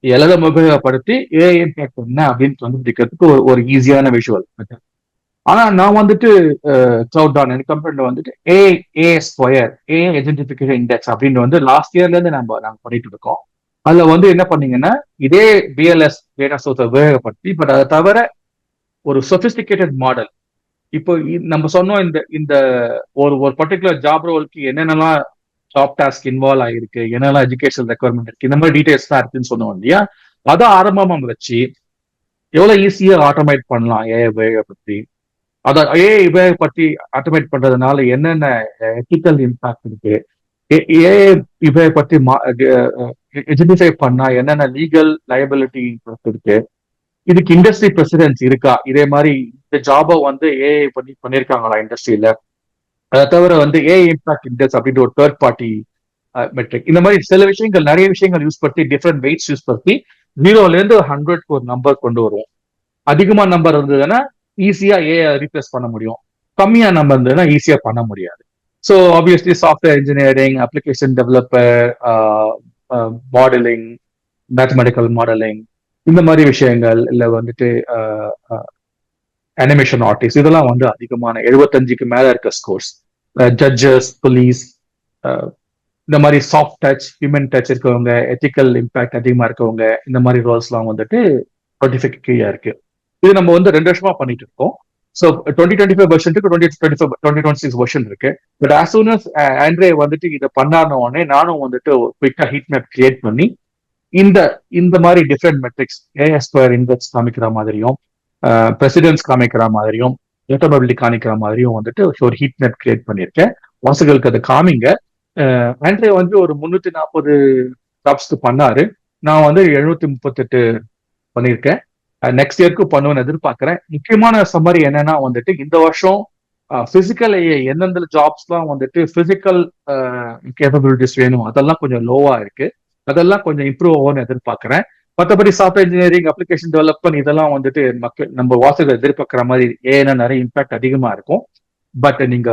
எல்எல்எம் உபயோகப்படுத்தி ஏஐ இம்பாக்ட் என்ன அப்படின்னு கண்டுபிடிக்கிறதுக்கு ஒரு ஈஸியான விஷுவல். ஆனா நான் வந்துட்டு கிளவுட் டான் என் கம்பெனில வந்துட்டு ஏ ஸ்கொயர், ஏ ஐடென்டிஃபிகேஷன் இண்டெக்ஸ் அப்படின்னு வந்து லாஸ்ட் இயர்ல இருந்து நாங்க பண்ணிட்டு இருக்கோம். அதுல வந்து என்ன பண்ணீங்கன்னா இதே பிஎல்எஸ் டேட்டா சோர்ஸ் உபயோகப்படுத்தி, பட் அதை தவிர ஒரு சொபிஸ்டிகேட்டட் மாடல். இப்போ நம்ம சொன்னோம் இந்த இந்த ஒரு பர்டிகுலர் ஜாப் ரோலுக்கு என்னென்னலாம் ஜாப் டாஸ்க் இன்வால்வ் ஆகிருக்கு, என்னெல்லாம் எஜுகேஷன் ரெக்குவயர்மெண்ட் இருக்கு, இந்த மாதிரி டீடைல்ஸ் தான் இருக்குன்னு சொன்னோம் இல்லையா. அதை ஆரம்பமா வச்சு எவ்வளவு ஈஸியா ஆட்டோமேட் பண்ணலாம் ஏஐ உபயோகப்படுத்தி, அதை ஏஐ உபயோகப்படுத்தி ஆட்டோமேட் பண்றதுனால என்னென்ன எத்திக்கல் இம்பாக்ட் இருக்கு, ஏஐ உபயோகப்படுத்தி ஐடென்டிஃபை பண்ணா என்னென்ன லீகல் லயபிலிட்டி இருக்கு, இதுக்கு இண்டஸ்ட்ரி பிரசிடென்ஸ் இருக்கா, இதே மாதிரி இந்த ஜாபை வந்து ஏஐ பண்ணிருக்காங்களா இண்டஸ்ட்ரியில, அதை தவிர வந்து ஏஐ இம்பாக்ட் இண்டெக்ஸ் அப்படின்ற ஒரு தேர்ட் பார்ட்டி மெட்ரிக். இந்த மாதிரி சில விஷயங்கள், நிறைய விஷயங்கள் யூஸ் பண்ணி டிஃப்ரெண்ட் வெயிட்ஸ் யூஸ் பண்ணி 0ல இருந்து 100க்கு ஒரு நம்பர் கொண்டு வருவோம். அதிகமா நம்பர் இருந்ததுன்னா ஈஸியா ஏஐ ரீப்ளேஸ் பண்ண முடியும், கம்மியா நம்பர் இருந்ததுன்னா ஈஸியா பண்ண முடியாது. So obviously software engineering, application developer, modelling, mathematical modelling, இந்த மாதிரி விஷயங்கள், இல்லை வந்துட்டு அனிமேஷன் ஆர்டிஸ்ட், இதெல்லாம் வந்து அதிகமான 75க்கு மேல இருக்க ஸ்கோர்ஸ். ஜட்ஜஸ், போலீஸ், இந்த மாதிரி சாஃப்ட் டச், ஹியூமன் டச் இருக்கவங்க, எத்திக்கல் இம்பாக்ட் அதிகமா இருக்கவங்க, இந்த மாதிரி ரோல்ஸ்லாம் வந்துட்டு 25 கீழே இருக்கு. இது நம்ம வந்து 2 வருஷமா பண்ணிட்டு இருக்கோம். ஸோ 2025 வெர்ஷனுக்கு 2026 வெர்ஷன் இருக்கு. But as soon as Andre வந்துட்டு இதை பண்ணாத உடனே நானும் வந்துட்டு குயிக்கா ஹீட் மேப் கிரியேட் பண்ணி இந்த மாதிரி different metrics, AI square index காமிக்கிற மாதிரியும், பிரசிடென்ஸ் காமிக்கிற மாதிரியும், டேட்டாபிலிட்டி காமிக்கிற மாதிரியும் வந்துட்டு ஒரு ஹீட் மேப் கிரியேட் பண்ணியிருக்கேன். வாசகர்களுக்கு அதை காமிங்க. ஆண்ட்ரே வந்து ஒரு 340 ஜாப்ஸ்க்கு பண்ணாரு, நான் வந்து 738 பண்ணியிருக்கேன். நெக்ஸ்ட் இயர்க்கு பண்ணுவேன்னு எதிர்பார்க்கிறேன். முக்கியமான சம்மரி என்னன்னா வந்துட்டு இந்த வருஷம் பிசிக்கல் எந்தெந்த ஜாப்ஸ்லாம் வந்துட்டு பிசிக்கல் கேப்பபிலிட்டிஸ் வேணும் அதெல்லாம் கொஞ்சம் லோவா இருக்கு, அதெல்லாம் கொஞ்சம் இம்ப்ரூவ் ஆகும்னு எதிர்பார்க்கிறேன். மற்றபடி சாஃப்ட்வேர் இன்ஜினியரிங், அப்ளிகேஷன் டெவலப்மெண்ட், இதெல்லாம் வந்துட்டு நம்ம வாசகர் எதிர்பார்க்குற மாதிரி ஏன்னா நிறைய இம்பாக்ட் அதிகமா இருக்கும். பட் நீங்க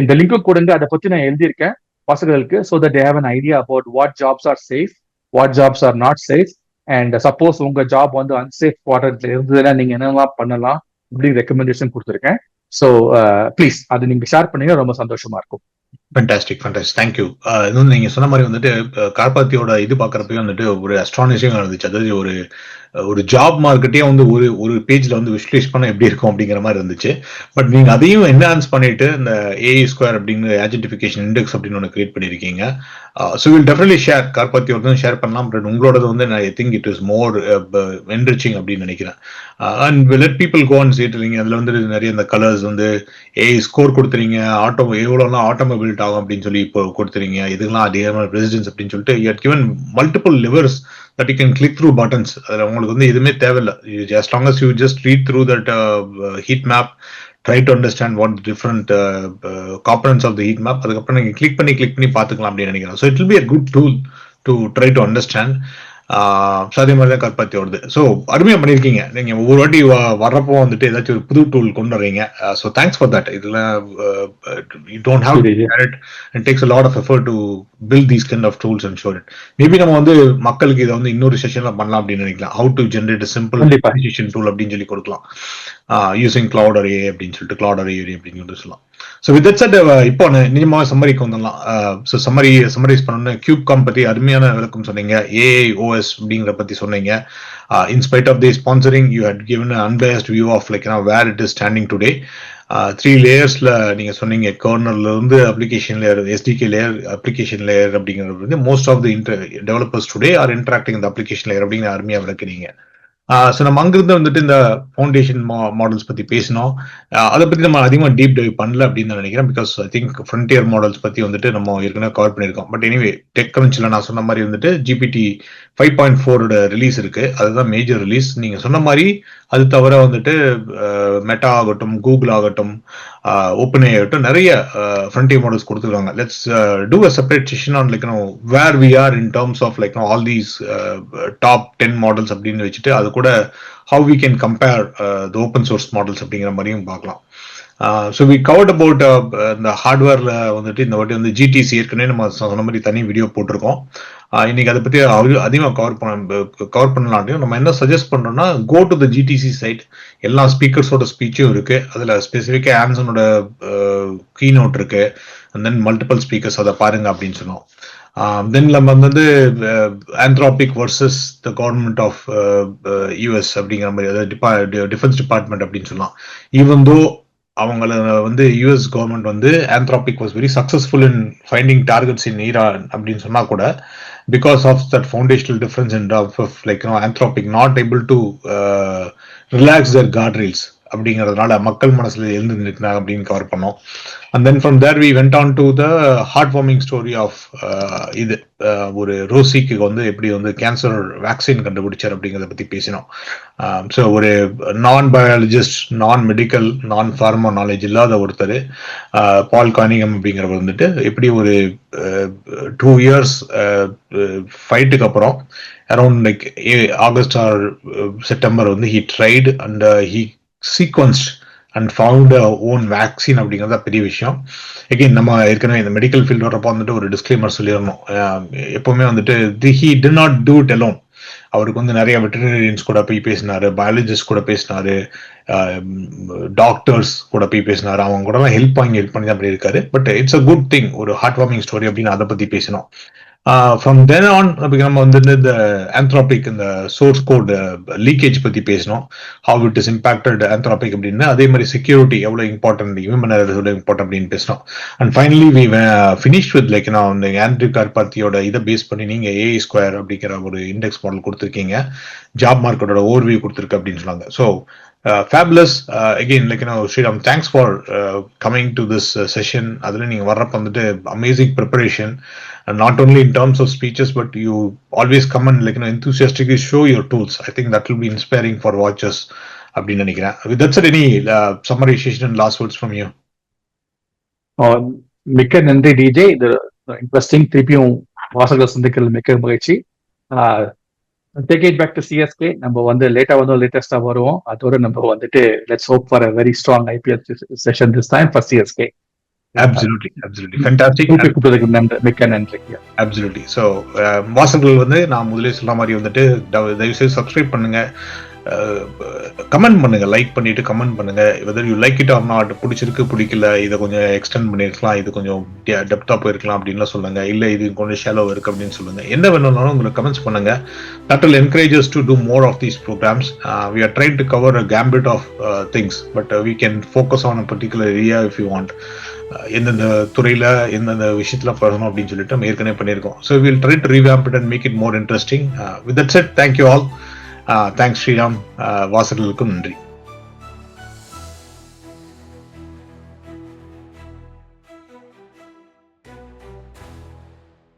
இந்த லிங்க் கொடுங்க, அதை பத்தி நான் எழுதியிருக்கேன் வாசகர்களுக்கு, so that they have an idea about what jobs are safe, what jobs are not safe, and suppose உங்க ஜாப் வந்து அன்சேஃப் குவாட்ரண்ட்ல இருந்ததுன்னா நீங்க என்னெல்லாம் பண்ணலாம் அப்படின்னு ரெக்கமெண்டேஷன் கொடுத்துருக்கேன். ஸோ ப்ளீஸ் அது நீங்க ஷேர் பண்ணீங்க, ரொம்ப சந்தோஷமா இருக்கும். ஃபேண்டாஸ்டிக். தேங்க்யூ. இன்னும் நீங்க சொன்ன மாதிரி வந்துட்டு கார்பாத்தியோட இது பாக்குறப்பவே வந்துட்டு ஒரு அஸ்ட்ரானிஷிங் இருந்துச்சு. அதாவது ஒரு ஜாப் மார்க்கெட்டே வந்து ஒரு பேஜ்ல வந்து விஷுவலைஸ் பண்ண எப்படி இருக்கும் அப்படிங்கிற மாதிரி இருந்துச்சு. பட் நீங்க அதையும் என்ஹான்ஸ் பண்ணிட்டு இந்த ஏஐ ஸ்கொயர் அப்படிங்கிற ஏஜென்டிஃபிகேஷன் இண்டெக்ஸ் அப்படின்னு ஒன்று கிரியேட் பண்ணிருக்கீங்க. So will definitely share. கார்பாத்தியோட ஷேர் பண்ணலாம். பட் உங்களோடது வந்து I think it is more enriching அப்படின்னு நினைக்கிறேன். And let people go and சீட்டுறீங்க. அதுல வந்து நிறைய இந்த கலர்ஸ் வந்து ஏஐ ஸ்கோர் கொடுத்துறீங்க, எவ்வளோலாம் ஆட்டோமொபைல் ஆகும் அப்படின்னு சொல்லி இப்போ கொடுத்துறீங்க, இதுக்கெல்லாம் அதே ரெசிடென்ஸ் அப்படின்னு சொல்லிட்டு you had given multiple levers that you can click through buttons. அதில் உங்களுக்கு வந்து எதுவுமே தேவையில்லை. as long as you just read through that heat map, try to understand what the different components of the heat map, அதுக்கப்புறம் நீங்க கிளிக் பண்ணி பார்த்துக்கலாம் அப்படின்னு நினைக்கிறேன். So it will B a good tool to try to understand. அதே மாதிரி தான் கார்பாத்தி வருது. ஸோ அருமையா பண்ணிருக்கீங்க. நீங்க ஒவ்வொரு வாட்டி வர்றப்போ வந்துட்டு ஏதாச்சும் ஒரு புது டூல் கொண்டு வர்றீங்க. So thanks for that. இதெல்லாம் you don't have to it. It takes a lot of effort to build these kind of tools and show it. Maybe நம்ம வந்து மக்களுக்கு இதை வந்து இன்னொரு செஷன்ல பண்ணலாம் அப்படின்னு நினைக்கலாம். how to generate a simple application tool அப்படின்னு சொல்லி கொடுக்கலாம். யூசிங் கிளவுட் அரே அப்படின்னு சொல்லிட்டு கிளவுட் அரே அப்படின்னு சொல்லலாம். ஸோ வித் தட் செட் இப்போ நிஜமாக சம்மரிக்கு வந்துடலாம். ஸோ சம்மரைஸ் பண்ணணும்னு கியூப்காம் பத்தி அருமையான விளக்கம் சொன்னீங்க. AIOS அப்படிங்கிற பத்தி சொன்னீங்க. In spite of the sponsoring you had given unbiased view of like where it is standing today. 3 லேயர்ஸ்ல நீங்க சொன்னீங்க. கர்னல்ல இருந்து application layer, SDK layer, application layer அப்படிங்கிறது வந்து most of the developers today are interacting இந்த அப்ளிகேஷன் லேயர் அப்படிங்கிற அருமையா விளக்குறீங்க. ஸோ நம்ம அங்கிருந்து வந்துட்டு இந்த ஃபவுண்டேஷன் மாடல்ஸ் பத்தி பேசினோம். அதை பத்தி நம்ம அதிகமாக டீப் டைவ் பண்ணல அப்படின்னு நான் நினைக்கிறேன். Because I think frontier models பத்தி வந்துட்டு நம்ம ஏற்கனவே கவர் பண்ணியிருக்கோம். பட் எனிவே டெக் கிரன்ச்ல நான் சொன்ன மாதிரி வந்துட்டு GPT 5.4 ரிலீஸ் இருக்கு. அதுதான் மேஜர் ரிலீஸ். நீங்க சொன்ன மாதிரி அது தவிர வந்துட்டு மெட்டா ஆகட்டும், கூகுள் ஆகட்டும், ஓப்பன் ஏ ஆகட்டும், நிறைய ஃப்ரண்டியர் மாடல்ஸ் கொடுத்துருக்காங்க. Let's do a separate session on like where we are in terms of like all these top 10 models அப்படின்னு வச்சுட்டு அது கூட how we can compare the open source models அப்படிங்கிற மாதிரியும் பார்க்கலாம். ஸோ வி கவர்ட் அபவுட் இந்த ஹார்ட்வேர்ல வந்துட்டு இந்த வாட்டி வந்து GTC ஏற்கனவே நம்ம சொன்ன மாதிரி தனி வீடியோ போட்டிருக்கோம். இன்னைக்கு அதை பத்தி அதிகமாக கவர் பண்ணலாம். நம்ம என்ன சஜஸ்ட் பண்றோம்னா go to the GTC site. எல்லா ஸ்பீக்கர்ஸோட ஸ்பீச்சும் இருக்கு. அதுல ஸ்பெசிஃபிக்கா ஆம்சனோட கீநோட் இருக்கு. அண்ட் தென் மல்டிபிள் ஸ்பீக்கர்ஸ் அதை பாருங்க அப்படின்னு சொன்னோம். தென் நம்ம வந்து Anthropic versus the government of US அப்படிங்கிற மாதிரி, அதாவது டிஃபென்ஸ் டிபார்ட்மெண்ட் அப்படின்னு சொல்லலாம். ஈவன் தோ அவங்கள வந்து US கவர்மெண்ட் வந்து Anthropic was very successful in finding targets in Iran அப்படின்னு சொன்னா கூட because of that foundational difference in like Anthropic not able to relax their guardrails அப்படிங்கிறதுனால மக்கள் மனசுல எழுந்து நிற்கிறாங்க அப்படின்னு கவர் பண்ணோம். And then from there we went on to the heartwarming story of இது ஒரு ரோசிக்கு வந்து எப்படி வந்து கேன்சர் வேக்சின் கண்டுபிடிச்சார் அப்படிங்கிறத பத்தி பேசினோம். ஸோ ஒரு நான் பயாலஜிஸ்ட், நான் மெடிக்கல், நான் ஃபார்மா நாலேஜ் இல்லாத ஒருத்தர் பால் கானிகம் அப்படிங்கிறவர் வந்துட்டு எப்படி ஒரு 2 years ஃபைட்டுக்கு அப்புறம் around like August or September வந்து he tried and he sequenced and found own vaccine அப்படிங்கிறது பெரிய விஷயம். எகைன் நம்ம ஏற்கனவே இந்த மெடிக்கல் ஃபீல்டு வரப்போ வந்துட்டு ஒரு டிஸ்க்ளைமர் சொல்லிடணும். எப்பவுமே வந்துட்டு he did not do it alone. அவருக்கு வந்து நிறைய வெட்டரினரியன்ஸ் கூட போய் பேசினாரு, பயாலஜிஸ்ட் கூட பேசினாரு, டாக்டர்ஸ் கூட போய் பேசினாரு. அவங்க கூட எல்லாம் ஹெல்ப் பண்ணி தான் அப்படி இருக்காரு. But it's a good thing, ஒரு ஹார்ட் வார்மிங் ஸ்டோரி அப்படின்னு அதை பத்தி பேசினோம். ஃப்ரம் தென் ஆன் நம்ம வந்துட்டு இந்த ஆந்த்ராபிக் இந்த சோர்ஸ் கோட் லீக்கேஜ் பத்தி பேசணும். ஹவ் இட் இஸ் இம்பாக்டட் ஆந்த்ராபிக் அப்படின்னு. அதே மாதிரி செக்யூரிட்டி எவ்வளவு இம்பார்ட்டன்ட், ஹியூமன் எவ்வளவு இம்பார்ட்டன்ட் அப்படின்னு பேசணும். And finally we finish with like இந்த ஆண்ட்ரூ கார்பாத்தியோட இதை பேஸ் பண்ணி நீங்க AI ஸ்கொயர் அப்படிங்கிற ஒரு இண்டெக்ஸ் மாடல் கொடுத்துருக்கீங்க, ஜாப் மார்க்கெட்டோட ஓவர்வியூ கொடுத்துருக்கு அப்படின்னு சொன்னாங்க. So fabulous. Again, like Sriram, thanks for coming to this session. அதுல நீங்க வர்றப்ப வந்துட்டு amazing preparation, and not only in terms of speeches, but you always come and like enthusiastically show your tools. I think that will be inspiring for watchers அப்படின்னு நினைக்கிறேன். With that said, any summarization and last words from you? மிக்க நன்றி DJ. இது இன்ட்ரெஸ்டிங். திருப்பியும் வாசகர்கள் சந்திக்கிறது மிக்க மகிழ்ச்சி. Take it back to CSK. நம்ம வந்து லேட்டஸ்டா வருவோம். அதோட நம்ம வந்துட்டு let's hope for a very strong IPL session this time for CSK. Absolutely fantastic. மிக்க நன்றி. Absolutely. So வாசகர்கள் வந்து நான் முதலே சொன்ன மாதிரி வந்துட்டு தயவு செய்து சப்ஸ்கிரைப் பண்ணுங்க. கமெண்ட் பண்ணுங்க, லைக் பண்ணிட்டு கமெண்ட் பண்ணுங்க. Whether you like it or not, பிடிச்சிருக்கு பிடிக்கல, இதை கொஞ்சம் எக்ஸ்டெண்ட் பண்ணிருக்கலாம், இது கொஞ்சம் டெப்தா போயிருக்கலாம் அப்படின்லாம் சொல்லுங்க. இல்ல இது கொஞ்சம் ஷாலோ இருக்கு அப்படின்னு சொல்லுங்க. என்ன வேணும்னாலும் உங்களுக்கு கமெண்ட்ஸ் பண்ணுங்க. That will encourage us to do more of these programs. We are trying to cover a gambit of things, but we can focus on a particular area if you want. எந்தெந்த துறையில எந்தெந்த விஷயத்துல பண்ணணும் அப்படின்னு சொல்லிட்டு நம்ம ஏற்கனவே பண்ணியிருக்கோம். So will try to revamp it and make it more interesting. With that said, thank you all. Thanks Sriram. வாசகர்களுக்கும் நன்றி.